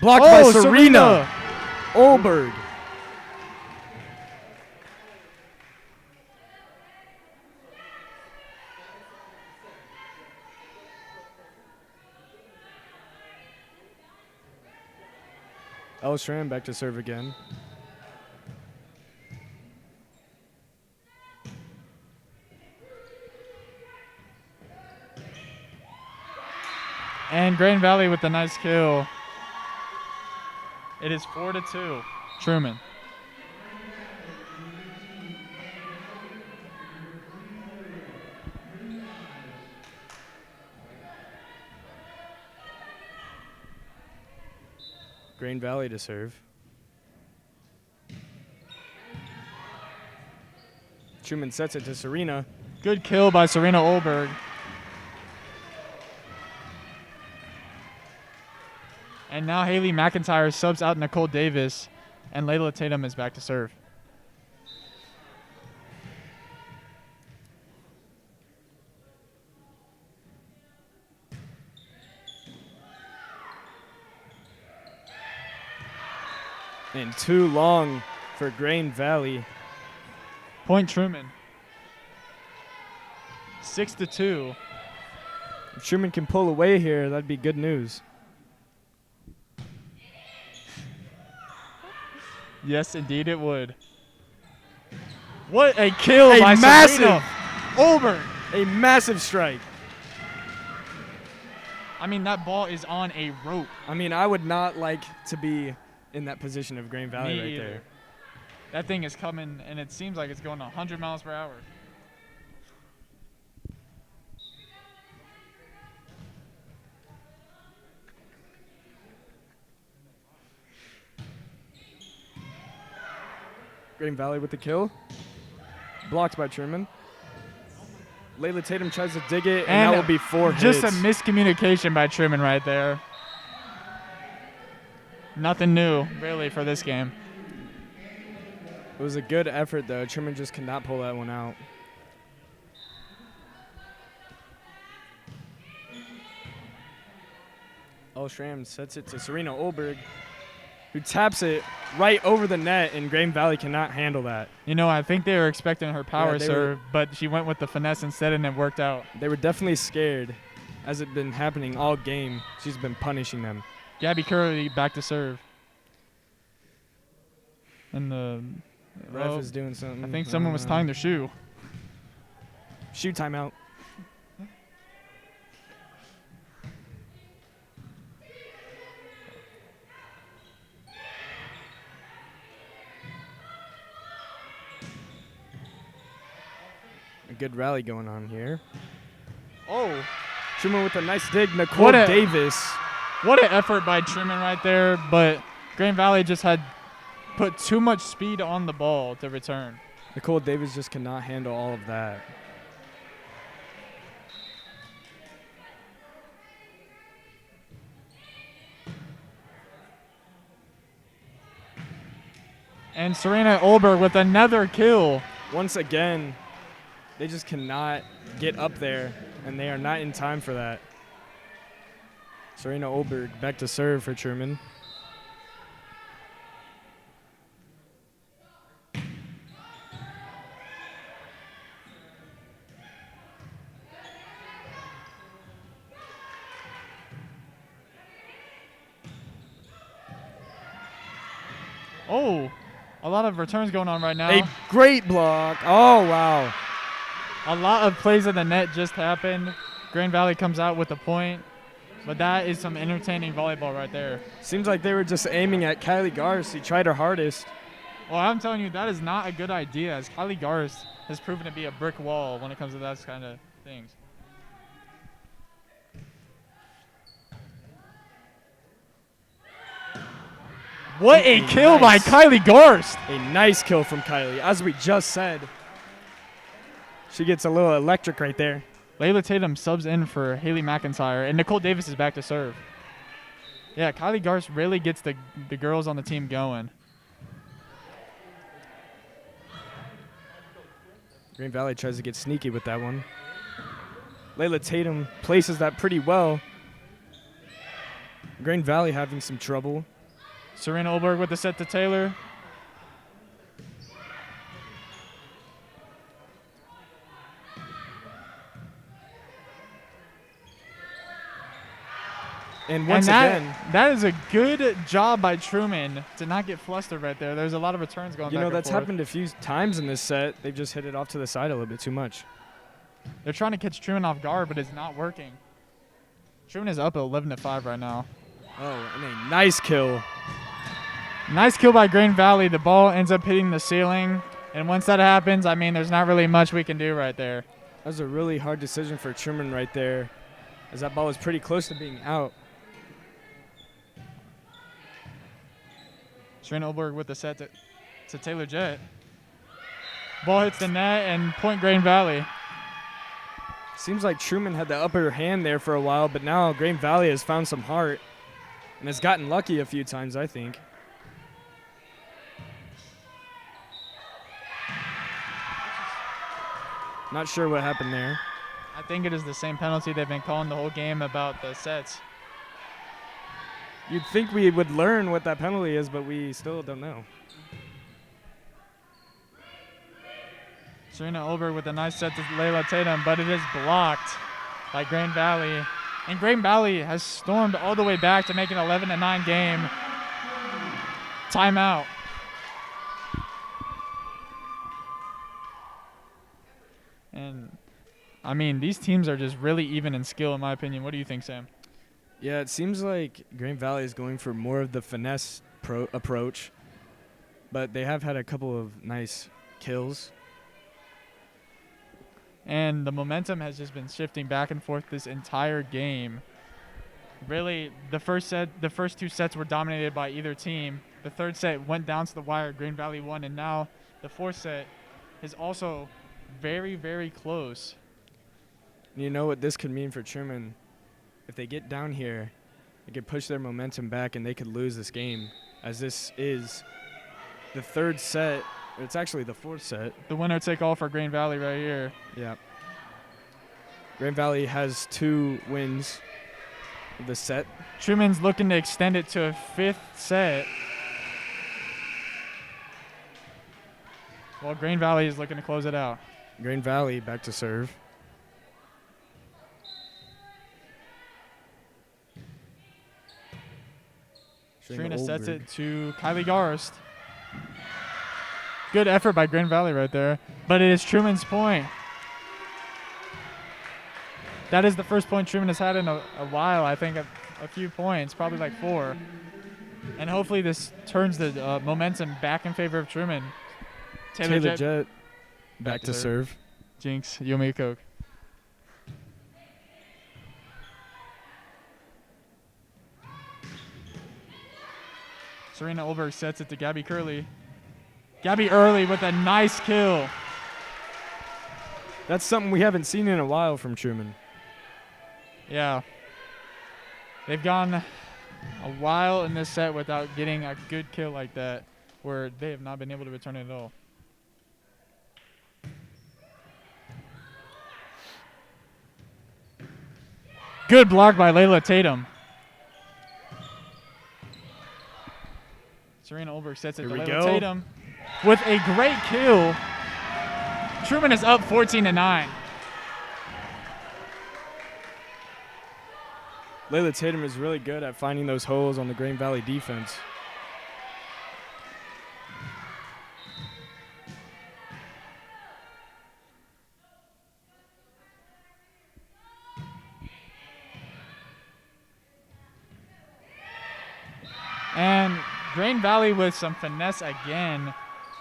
Blocked by Serena Olberg. El Schramm back to serve again. And Green Valley with a nice kill. It is 4-2. Truman. Green Valley to serve. Truman sets it to Serena. Good kill by Serena Olberg. And now Haley McIntyre subs out Nicole Davis, and Layla Tatum is back to serve. And too long for Green Valley. Point Truman. 6-2. If Truman can pull away here, that'd be good news. Yes, indeed it would. What a kill A by massive Serena Olberg. A massive strike. I mean, that ball is on a rope. I mean, I would not like to be in that position of Green Valley Me right either. there. That thing is coming, and it seems like it's going 100 miles per hour. Green Valley with the kill. Blocked by Truman. Layla Tatum tries to dig it, and that will be 4 just hits. a miscommunication by Truman right there. Nothing new, really, for this game. It was a good effort, though. Truman just could not pull that one out. Schramm sets it to Serena Olberg, who taps it right over the net, and Green Valley cannot handle that. You know, I think they were expecting her power they serve, but she went with the finesse instead, and it worked out. They were definitely scared, as it's been happening all game. She's been punishing them. Gabby Curley back to serve. And the Ref is doing something. I think someone was tying their shoe. Shoe timeout. A good rally going on here. Oh, Truman with a nice dig. Nicole Davis. What an effort by Truman right there, but Green Valley just had put too much speed on the ball to return. Nicole Davis just cannot handle all of that. And Serena Olberg with another kill. Once again, they just cannot get up there, and they are not in time for that. Serena Olberg back to serve for Truman. Oh, a lot of returns going on right now. A great block. Oh, wow. A lot of plays in the net just happened. Green Valley comes out with a point, but that is some entertaining volleyball right there. Seems like they were just aiming at Kylie Garst. She tried her hardest. Well, I'm telling you, that is not a good idea, as Kylie Garst has proven to be a brick wall when it comes to those kind of things. What a kill by Kylie Garst. A nice kill from Kylie, as we just said. She gets a little electric right there. Layla Tatum subs in for Haley McIntyre, and Nicole Davis is back to serve. Yeah, Kylie Garst really gets the girls on the team going. Green Valley tries to get sneaky with that one. Layla Tatum places that pretty well. Green Valley having some trouble. Serena Olberg with the set to Taylor. And once again, that is a good job by Truman to not get flustered right there. There's a lot of returns going back and forth. that's happened a few times in this set. They've just hit it off to the side a little bit too much. They're trying to catch Truman off guard, but it's not working. Truman is up 11-5 right now. Oh, and a nice kill. Nice kill by Green Valley. The ball ends up hitting the ceiling. And once that happens, I mean, there's not really much we can do right there. That was a really hard decision for Truman right there, as that ball was pretty close to being out. Serena Olberg with the set to Taylor Jett. Ball hits the net and point Green Valley. Seems like Truman had the upper hand there for a while, but now Green Valley has found some heart and has gotten lucky a few times, I think. Not sure what happened there. I think it is the same penalty they've been calling the whole game about the sets. You'd think we would learn what that penalty is, but we still don't know. Serena Olberg with a nice set to Layla Tatum, but it is blocked by Green Valley. And Green Valley has stormed all the way back to make an 11-9 game. Timeout. And, I mean, these teams are just really even in skill, in my opinion. What do you think, Sam? Yeah, it seems like Green Valley is going for more of the finesse approach, but they have had a couple of nice kills. And the momentum has just been shifting back and forth this entire game. Really, the first two sets were dominated by either team. The third set went down to the wire. Green Valley won, and now the fourth set is also very, very close. You know what this could mean for Truman? If they get down here, they could push their momentum back and they could lose this game, as this is the third set. It's actually the fourth set. The winner take all for Green Valley right here. Yeah. Grand Valley has 2 wins of the set. Truman's looking to extend it to a 5th set. Well, Green Valley is looking to close it out. Grand Valley back to serve. Serena sets it to Kylie Garst. Good effort by Grand Valley right there. But it is Truman's point. That is the first point Truman has had in a while. I think a few points, probably like 4. And hopefully this turns the momentum back in favor of Truman. Taylor Jett back to serve. Jinx, you owe me a Coke. Serena Olberg sets it to Gabby Curley. Gabby Early with a nice kill. That's something we haven't seen in a while from Truman. Yeah. They've gone a while in this set without getting a good kill like that, where they have not been able to return it at all. Good block by Layla Tatum. Serena Olberg sets it to Layla Tatum with a great kill. Truman is up 14-9. Layla Tatum is really good at finding those holes on the Green Valley defense. And Green Valley with some finesse again.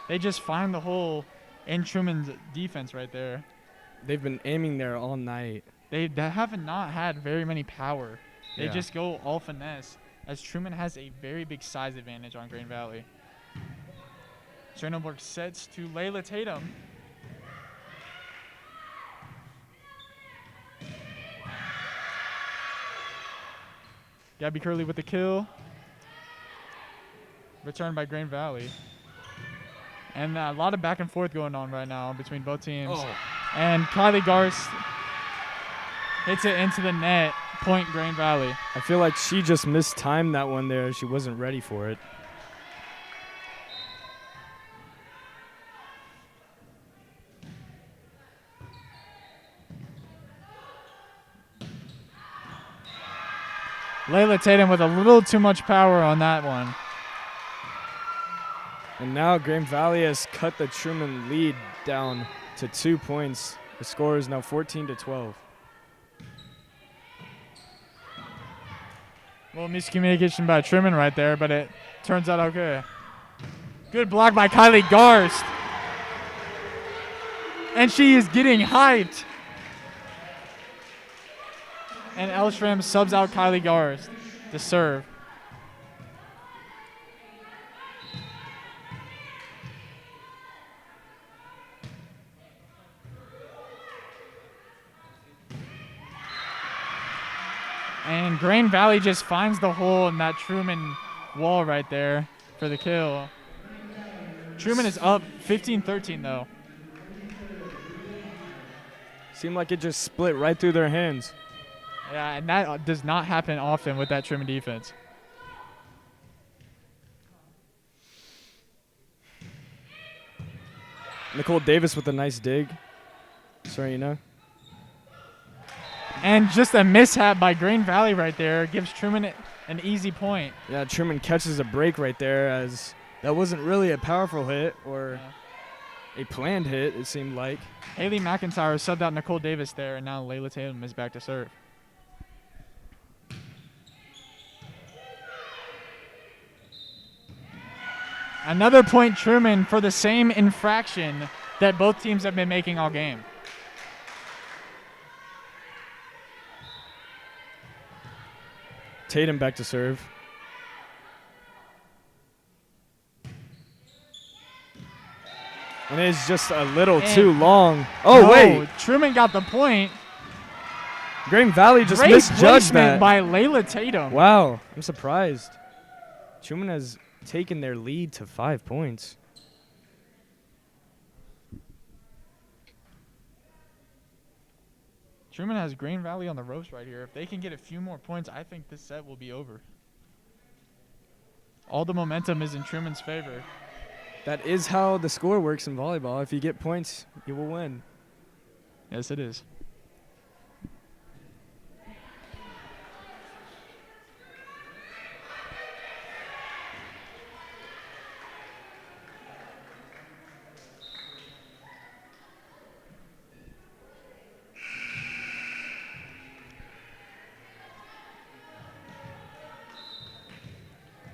They just find the hole in Truman's defense right there. They've been aiming there all night. They have not had very many power. They Yeah. just go all finesse, as Truman has a very big size advantage on Green Valley. Chernobyl sets to Layla Tatum. Gabby Curley with the kill. Returned by Green Valley. And a lot of back and forth going on right now between both teams. Oh. And Kylie Garst hits it into the net. Point Green Valley. I feel like she just mistimed that one there. She wasn't ready for it. Layla Tatum with a little too much power on that one. And now Green Valley has cut the Truman lead down to 2 points. The score is now 14-12. Little miscommunication by Truman right there, but it turns out okay. Good block by Kylie Garst. And she is getting hyped. And Elstrom subs out Kylie Garst to serve. And Green Valley just finds the hole in that Truman wall right there for the kill. Truman is up 15-13 though. Seemed like it just split right through their hands. Yeah, and that does not happen often with that Truman defense. Nicole Davis with a nice dig. Serena. And just a mishap by Green Valley right there gives Truman an easy point. Yeah, Truman catches a break right there, as that wasn't really a powerful hit or a planned hit, it seemed like. Haley McIntyre subbed out Nicole Davis there, and now Layla Tatum is back to serve. Another point Truman for the same infraction that both teams have been making all game. Tatum back to serve. And it's just a little And too long. Oh, no, wait. Truman got the point. Green Valley just Great misjudged placement that. by Layla Tatum. Wow, I'm surprised. Truman has taken their lead to 5 points. Truman has Green Valley on the ropes right here. If they can get a few more points, I think this set will be over. All the momentum is in Truman's favor. That is how the score works in volleyball. If you get points, you will win. Yes, it is.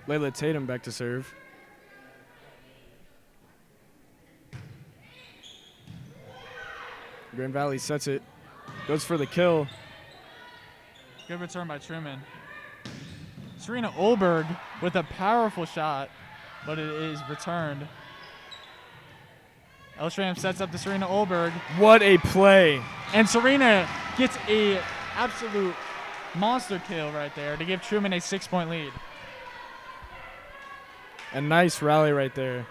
Layla Tatum back to serve. Grand Valley sets it. Goes for the kill. Good return by Truman. Serena Olberg with a powerful shot, but it is returned. Elstram sets up to Serena Olberg, What a play. and Serena gets a absolute monster kill right there to give Truman a 6-point lead. A nice rally right there.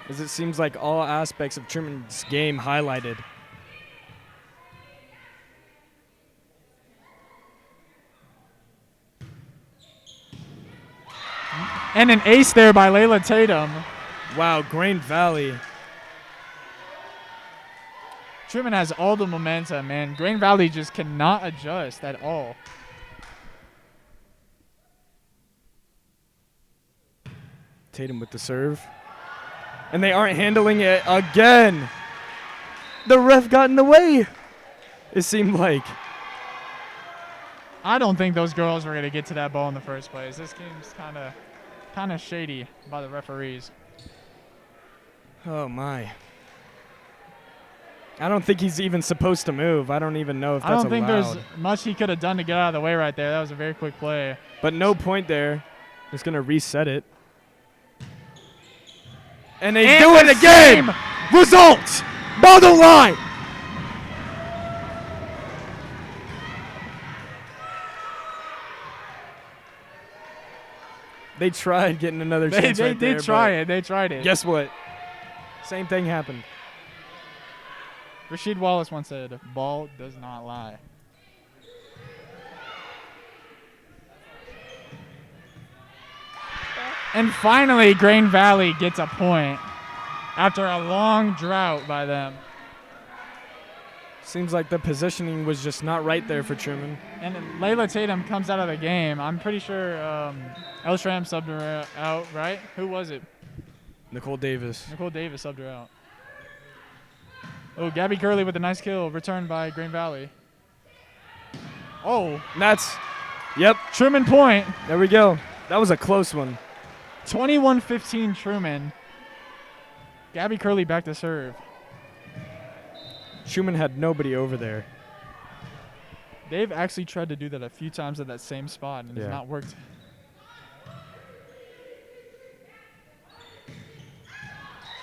As it seems like all aspects of Truman's game highlighted. And an ace there by Layla Tatum. Wow, Green Valley. Truman has all the momentum, man. Green Valley just cannot adjust at all. Tatum with the serve. And they aren't handling it again. The ref got in the way. It seemed like. I don't think those girls were going to get to that ball in the first place. This game's kind of shady by the referees. Oh, my. I don't think he's even supposed to move. I don't even know if that's I don't think allowed. there's much he could have done to get out of the way right there. That was a very quick play. But no point there. Just going to reset it. And they do it again! Results! Bottom line! They tried getting another chance They right there. did try but it. They tried it. Guess what? Same thing happened. Rasheed Wallace once said, "Ball does not lie." And finally, Green Valley gets a point after a long drought by them. Seems like the positioning was just not right there for Truman. And then Layla Tatum comes out of the game. I'm pretty sure Elstram subbed her out, right? Who was it? Nicole Davis. Nicole Davis subbed her out. Oh, Gabby Curley with a nice kill, returned by Green Valley. Oh, And that's, yep, Truman point. there we go. That was a close one. 21-15 Truman. Gabby Curley back to serve. Truman had nobody over there. They've actually tried to do that a few times at that same spot, and Yeah. it's not worked.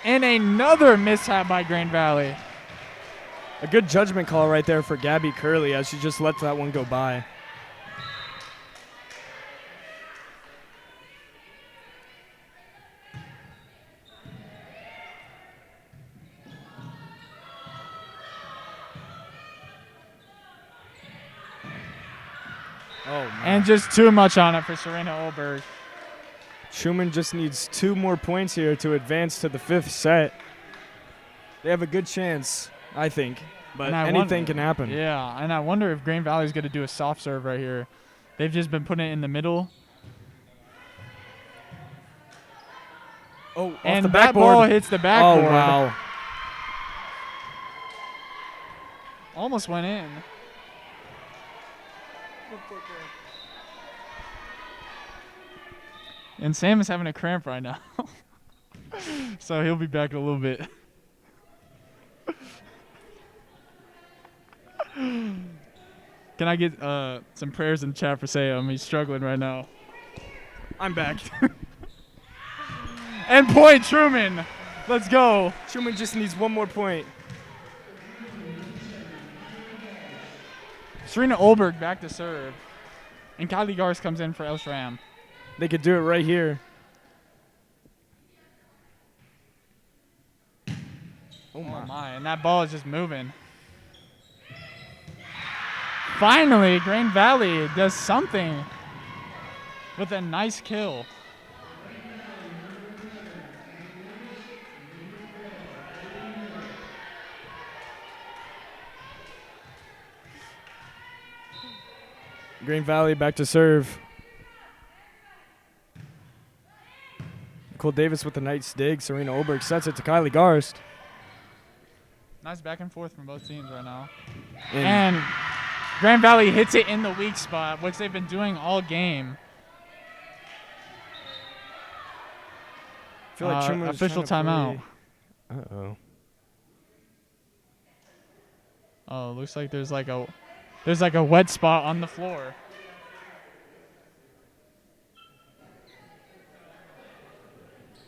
And another mishap by Green Valley. A good judgment call right there for Gabby Curley as she just let that one go by. Oh, man. And just too much on it for Serena Olberg. Truman just needs 2 more points here to advance to the 5th set. They have a good chance, I think, but And I anything wonder- can happen. Yeah, and I wonder if Green Valley's going to do a soft serve right here. They've just been putting it in the middle. Oh, off And the that backboard. ball hits the backboard. Oh, wow. Almost went in. And Sam is having a cramp right now. So he'll be back in a little bit. Can I get some prayers in chat for Sam? He's struggling right now. I'm back. And point Truman. Let's go. Truman just needs one more point. Serena Olberg back to serve. And Kylie Garst comes in for El Shram. They could do it right here. Oh my, and that ball is just moving. Finally, Grain Valley does something with a nice kill. Green Valley back to serve. Nicole Davis with a nice dig. Serena Olberg sets it to Kylie Garst. Nice back and forth from both teams right now. And And Grand Valley hits it in the weak spot, which they've been doing all game. I feel like Truman was official trying to timeout. play- Uh-oh. Oh, looks like there's like a wet spot on the floor.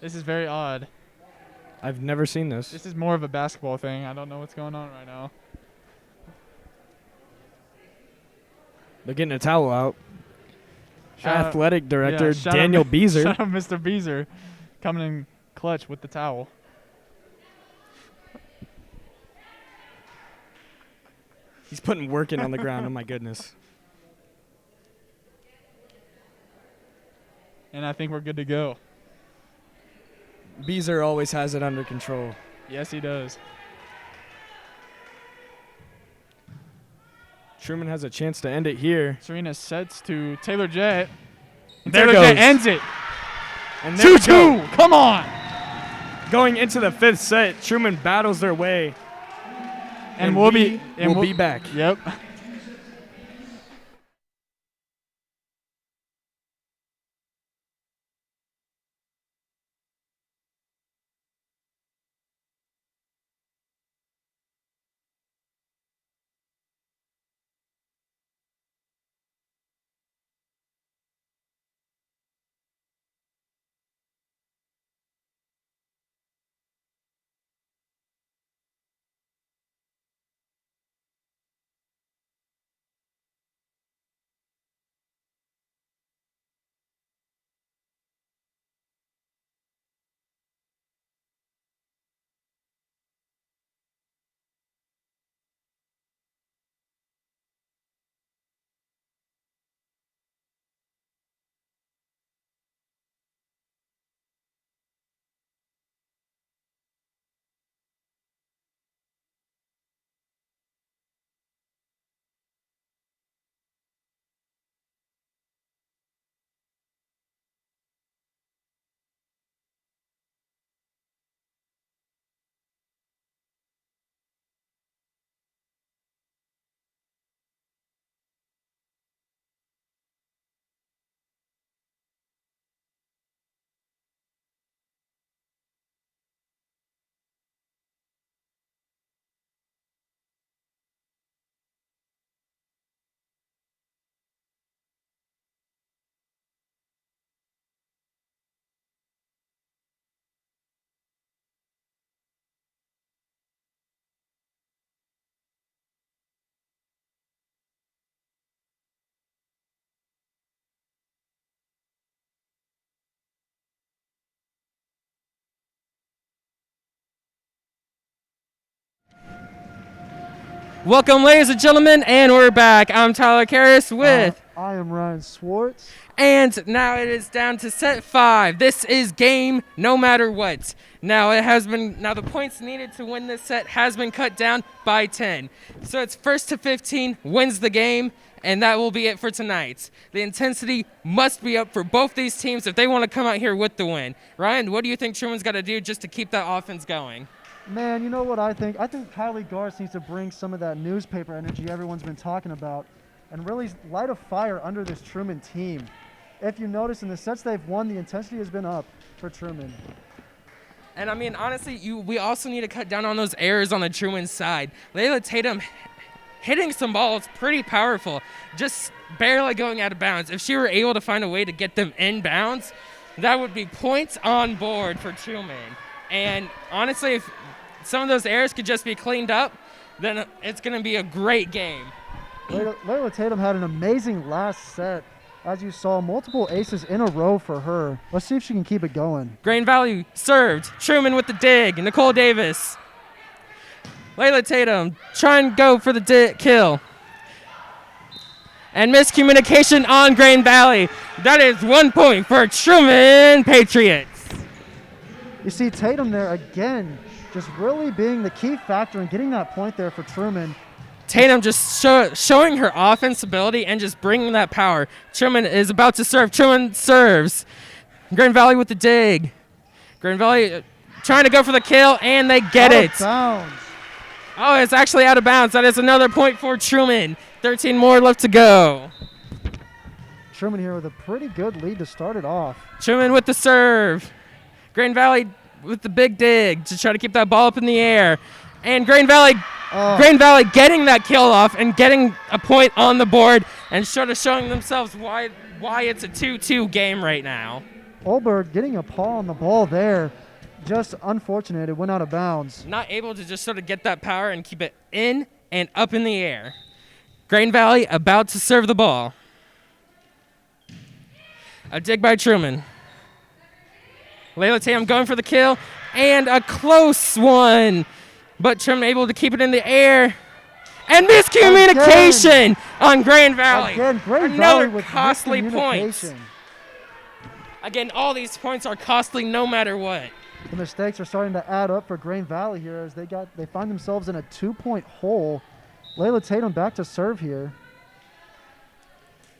This is very odd. I've never seen this. This is more of a basketball thing. I don't know what's going on right now. They're getting a towel out. Shout out- Athletic director yeah, shout out Daniel Mi- Beezer. Shout out Mr. Beezer coming in clutch with the towel. He's putting work in on the ground. Oh, my goodness. And I think we're good to go. Beezer always has it under control. Yes, he does. Truman has a chance to end it here. Serena sets to Taylor Jett. And There Taylor goes. Jett ends it. And there we 2-2. go. Come on. Going into the fifth set, Truman battles their way. And we'll be back. Yep. Welcome, ladies and gentlemen, and we're back. I'm Tyler Karras with, I am Ryan Swartz. and now it is down to set 5. This is game no matter what. Now the points needed to win this set has been cut down by 10. So it's first to 15 wins the game, and that will be it for tonight. The intensity must be up for both these teams if they want to come out here with the win. Ryan, what do you think Truman's got to do just to keep that offense going? Man, you know what I think? I think Kylie Garst needs to bring some of that newspaper energy everyone's been talking about and really light a fire under this Truman team. If you notice, in the sets they've won, the intensity has been up for Truman. And I mean, honestly, we also need to cut down on those errors on the Truman side. Layla Tatum hitting some balls pretty powerful, just barely going out of bounds. If she were able to find a way to get them in bounds, that would be points on board for Truman. And honestly, if some of those errors could just be cleaned up, then it's going to be a great game. Layla Tatum had an amazing last set. As you saw, multiple aces in a row for her. Let's see if she can keep it going. Grain Valley served. Truman with the dig. Nicole Davis. Layla Tatum trying to go for the kill. And miscommunication on Grain Valley. That is 1 point for Truman Patriots. You see Tatum there again, just really being the key factor in getting that point there for Truman. Tatum just showing her offense ability and just bringing that power. Truman is about to serve. Truman serves. Grain Valley with the dig. Grain Valley trying to go for the kill, and they get it. Out of bounds. Oh, it's actually out of bounds. That is another point for Truman. 13 more left to go. Truman here with a pretty good lead to start it off. Truman with the serve. Grain Valley with the big dig to try to keep that ball up in the air. And Grain Valley getting that kill off and getting a point on the board and sort of showing themselves why it's a 2-2 game right now. Olberg getting a paw on the ball there. Just unfortunate. It went out of bounds. Not able to just sort of get that power and keep it in and up in the air. Grain Valley about to serve the ball. A dig by Truman. Layla Tatum going for the kill, and a close one. But Truman able to keep it in the air. And miscommunication on Grain Valley. Again, Grain Another Valley with costly points. miscommunication. Again, all these points are costly no matter what. The mistakes are starting to add up for Grain Valley here as they find themselves in a 2-point hole. Layla Tatum back to serve here.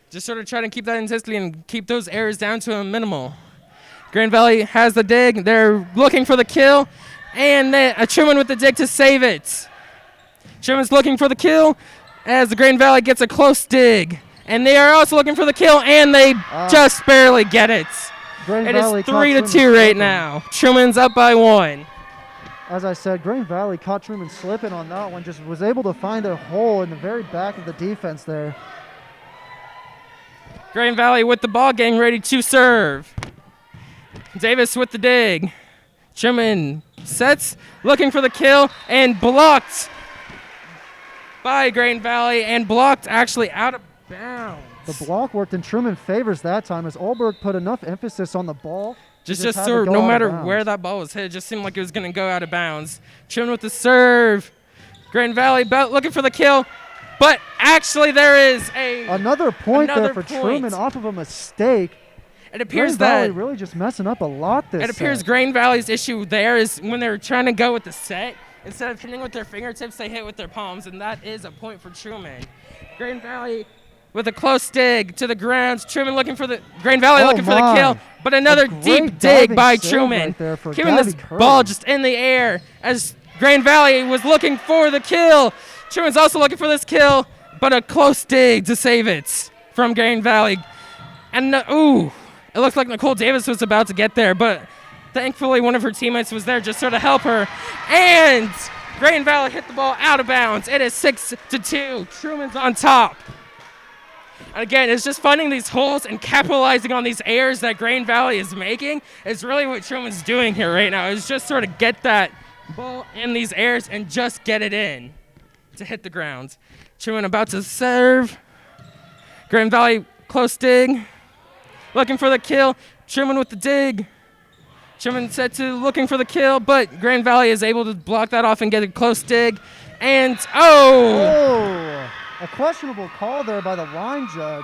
Just sort of trying to keep that intensity and keep those errors down to a minimal. Grain Valley has the dig. They're looking for the kill. And then Truman with the dig to save it. Truman's looking for the kill as the Grain Valley gets a close dig. And they are also looking for the kill, and they just barely get it. It is 3-2 right now. Truman's up by 1. As I said, Grain Valley caught Truman slipping on that one. Just was able to find a hole in the very back of the defense there. Grain Valley with the ball getting ready to serve. Davis with the dig. Truman sets, looking for the kill, and blocked by Grain Valley, and blocked actually out of bounds. The block worked in Truman favors that time as Olberg put enough emphasis on the ball. Just had to sort go of, no out of matter bounds. where that ball was hit, it just seemed like it was going to go out of bounds. Truman with the serve. Grain Valley looking for the kill, but actually there is another point another there for point. Truman off of a mistake. It appears Grain Valley that really just messing up a lot this it appears set. Grain Valley's issue there is when they're trying to go with the set, instead of hitting with their fingertips, they hit with their palms, and that is a point for Truman. Grain Valley with a close dig to the ground. Truman looking for the Grain Valley looking for the kill, but another deep dig by Truman, keeping this ball just in the air as Grain Valley was looking for the kill. Truman's also looking for this kill, but a close dig to save it from Grain Valley. And it looked like Nicole Davis was about to get there, but thankfully one of her teammates was there just sort of help her. And Grain Valley hit the ball out of bounds. It is 6-2. Truman's on top. And again, it's just finding these holes and capitalizing on these errors that Grain Valley is making is really what Truman's doing here right now. Is just sort of get that ball in these errors and just get it in to hit the ground. Truman about to serve. Grain Valley close dig. Looking for the kill. Truman with the dig. Truman set to looking for the kill, but Grain Valley is able to block that off and get a close dig. And, a questionable call there by the line judge.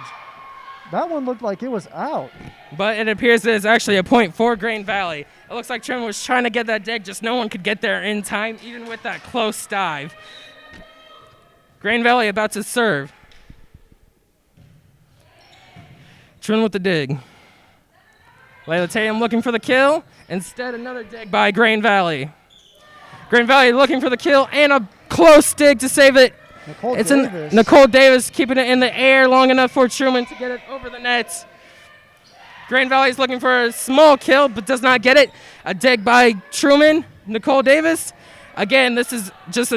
That one looked like it was out. But it appears that it's actually a point for Grain Valley. It looks like Truman was trying to get that dig, just no one could get there in time, even with that close dive. Grain Valley about to serve. Truman with the dig. Layla Tatum looking for the kill. Instead, another dig by Grain Valley. Grain Valley looking for the kill and a close dig to save it. Nicole Davis keeping it in the air long enough for Truman to get it over the net. Grain Valley is looking for a small kill but does not get it. A dig by Truman. Nicole Davis. Again, this is just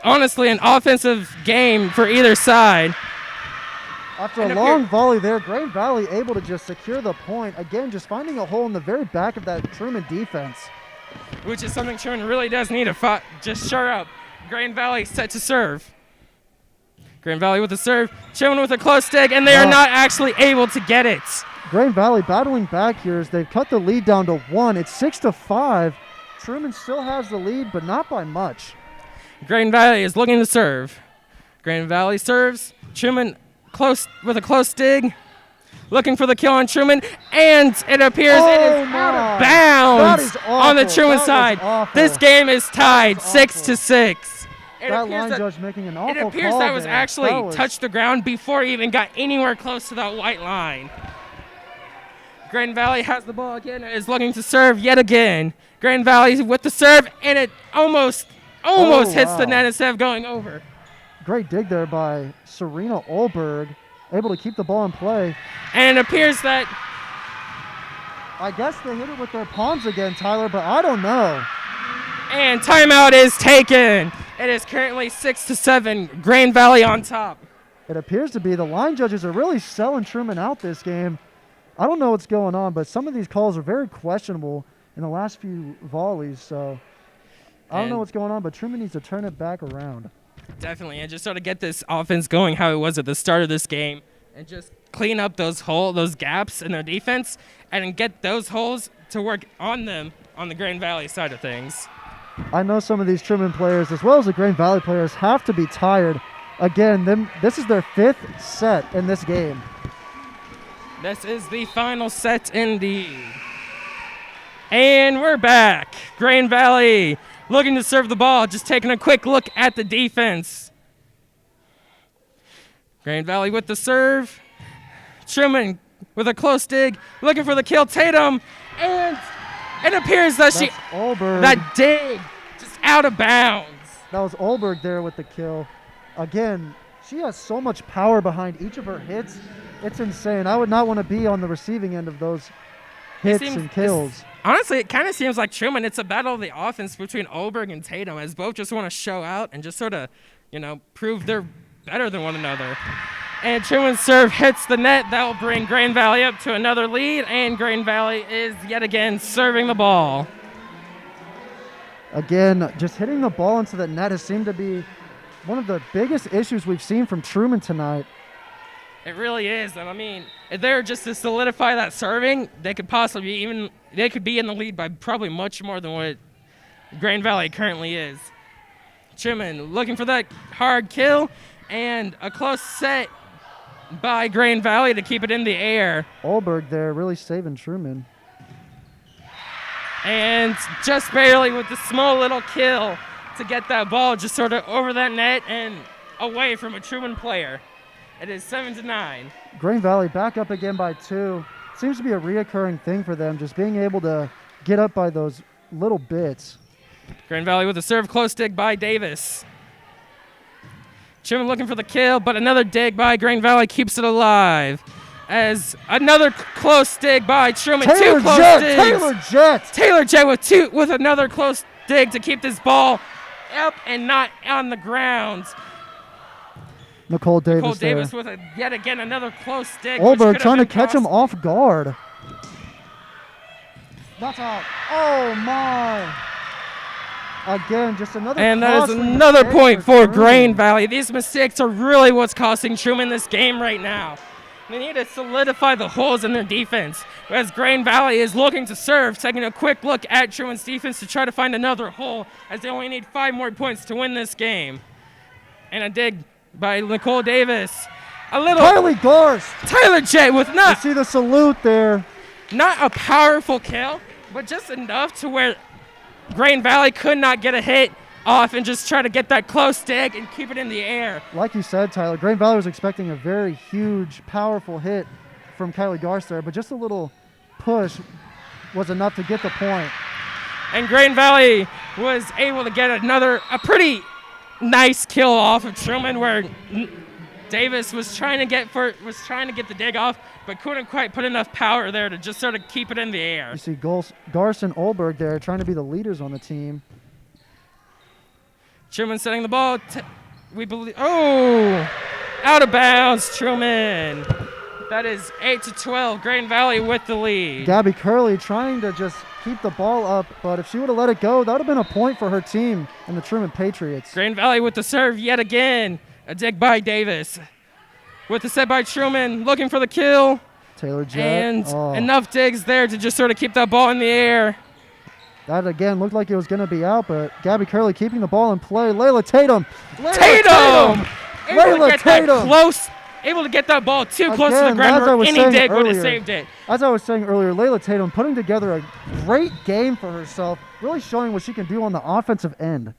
honestly an offensive game for either side. After a long volley there, Grain Valley able to just secure the point. Again, just finding a hole in the very back of that Truman defense. which is something Truman really does need to just shore up. Grand Valley set to serve. Grand Valley with the serve. Truman with a close dig, and they are not actually able to get it. Grand Valley battling back here as they've cut the lead down to 1. It's 6-5. Truman still has the lead, but not by much. Grand Valley is looking to serve. Grand Valley serves. Truman close with a close dig. Looking for the kill on Truman, and it appears it is out of bounds on the Truman side. This game is tied 6-6. That line judge making an awful It appears call that was there. actually touched the ground before he even got anywhere close to that white line. Grand Valley has the ball again and is looking to serve yet again. Grand Valley with the serve, and it almost hits the net instead of going over. Great dig there by Serena Olberg, able to keep the ball in play. And it appears that I guess they hit it with their palms again, Tyler, but I don't know. And timeout is taken. It is currently 6-7. Grand Valley on top. It appears to be the line judges are really selling Truman out this game. I don't know what's going on, but some of these calls are very questionable in the last few volleys. So I don't know what's going on, but Truman needs to turn it back around. Definitely, and just sort of get this offense going how it was at the start of this game, and just clean up those gaps in their defense, and get those holes to work on them on the Grand Valley side of things. I know some of these Truman players, as well as the Grand Valley players, have to be tired. Again, this is their 5th set in this game. This is the final set indeed. And we're back. Grand Valley looking to serve the ball, just taking a quick look at the defense. Grand Valley with the serve. Truman with a close dig, looking for the kill. Tatum, and it appears that that dig just out of bounds. That was Olberg there with the kill. Again, she has so much power behind each of her hits. It's insane. I would not want to be on the receiving end of those hits and kills. Honestly, it kind of seems like Truman, it's a battle of the offense between Olberg and Tatum, as both just want to show out and just sort of, prove they're better than one another. And Truman's serve hits the net. That will bring Grand Valley up to another lead, and Grand Valley is yet again serving the ball. Again, just hitting the ball into the net has seemed to be one of the biggest issues we've seen from Truman tonight. It really is, and I mean, if they're just to solidify that serving, they could be in the lead by probably much more than what Grand Valley currently is. Truman looking for that hard kill, and a close set by Grand Valley to keep it in the air. Olberg there really saving Truman. And just barely with the small little kill to get that ball just sort of over that net and away from a Truman player. It is 7-9. Grand Valley back up again by 2. Seems to be a reoccurring thing for them, just being able to get up by those little bits. Grand Valley with a serve, close dig by Davis. Truman looking for the kill, but another dig by Grand Valley keeps it alive. As another close dig by Truman. Taylor Jett with another close dig to keep this ball up and not on the ground. Nicole Davis with yet again another close dig. Olberg trying to catch him off guard. That's out. Oh my. Again, just another. And that is another point for Grand Valley. These mistakes are really what's costing Truman this game right now. They need to solidify the holes in their defense. As Grand Valley is looking to serve, taking a quick look at Truman's defense to try to find another hole, as they only need 5 more points to win this game. And a dig by Nicole Davis. Tyler Jett with You see the salute there. Not a powerful kill, but just enough to where Grand Valley could not get a hit off and just try to get that close dig and keep it in the air. Like you said, Tyler, Grand Valley was expecting a very huge, powerful hit from Kylie Garst there, but just a little push was enough to get the point. And Grand Valley was able to get a pretty nice kill off of Truman, where Davis was trying to get the dig off, but couldn't quite put enough power there to just sort of keep it in the air. You see Garst and Olberg there trying to be the leaders on the team. Truman setting the ball. Out of bounds, Truman. That is 8-12. Grand Valley with the lead. Gabby Curley trying to just keep the ball up, but if she would have let it go, that would have been a point for her team and the Truman Patriots. Grand Valley with the serve yet again. A dig by Davis. With the set by Truman, looking for the kill. Taylor Jett. And enough digs there to just sort of keep that ball in the air. That, again, looked like it was going to be out, but Gabby Curley keeping the ball in play. Layla Tatum! Able Layla to get Tatum! that close. Able to get that ball too close to the Again, ground as I where was any saying dig would have earlier. saved it. As I was saying earlier, Layla Tatum putting together a great game for herself, really showing what she can do on the offensive end.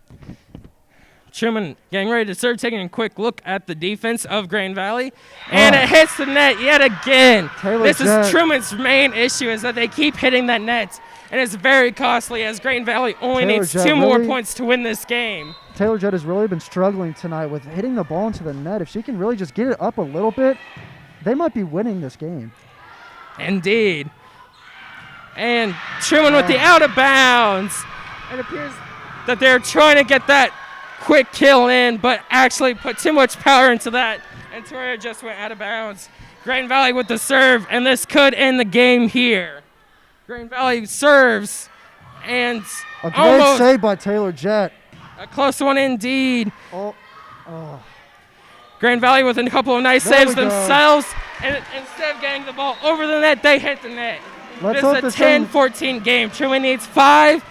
Truman getting ready to serve, taking a quick look at the defense of Grand Valley. And it hits the net yet again. Taylor This Jett. is Truman's main issue, is that they keep hitting that net. And it's very costly, as Grand Valley only Taylor needs Jett 2 more really- points to win this game. Taylor Jett has really been struggling tonight with hitting the ball into the net. If she can really just get it up a little bit, they might be winning this game. Indeed. And Truman with the out of bounds. It appears that they're trying to get that quick kill in, but actually put too much power into that, and Toria just went out of bounds. Grand Valley with the serve, and this could end the game here. Grand Valley serves, and A great almost save by Taylor Jett. a close one indeed. Oh, Grand Valley with a couple of nice There saves we go. themselves, and instead of getting the ball over the net, they hit the net. let's This hope is a this thing- 10-14 game. Truman needs 5.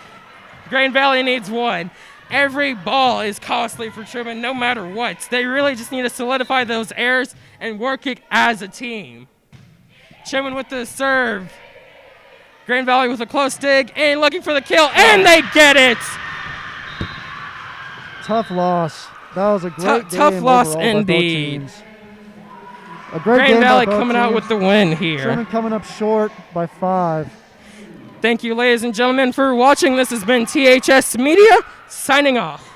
Grand Valley needs 1. Every ball is costly for Truman no matter what. They really just need to solidify those errors and work it as a team. Truman with the serve. Grand Valley with a close dig and looking for the kill, and they get it. Tough loss. That was a great game tough loss overall by both indeed. teams. A great Grand game Valley by both coming out teams. with the win here. Truman coming up short by 5. Thank you, ladies and gentlemen, for watching. This has been THS Media, signing off.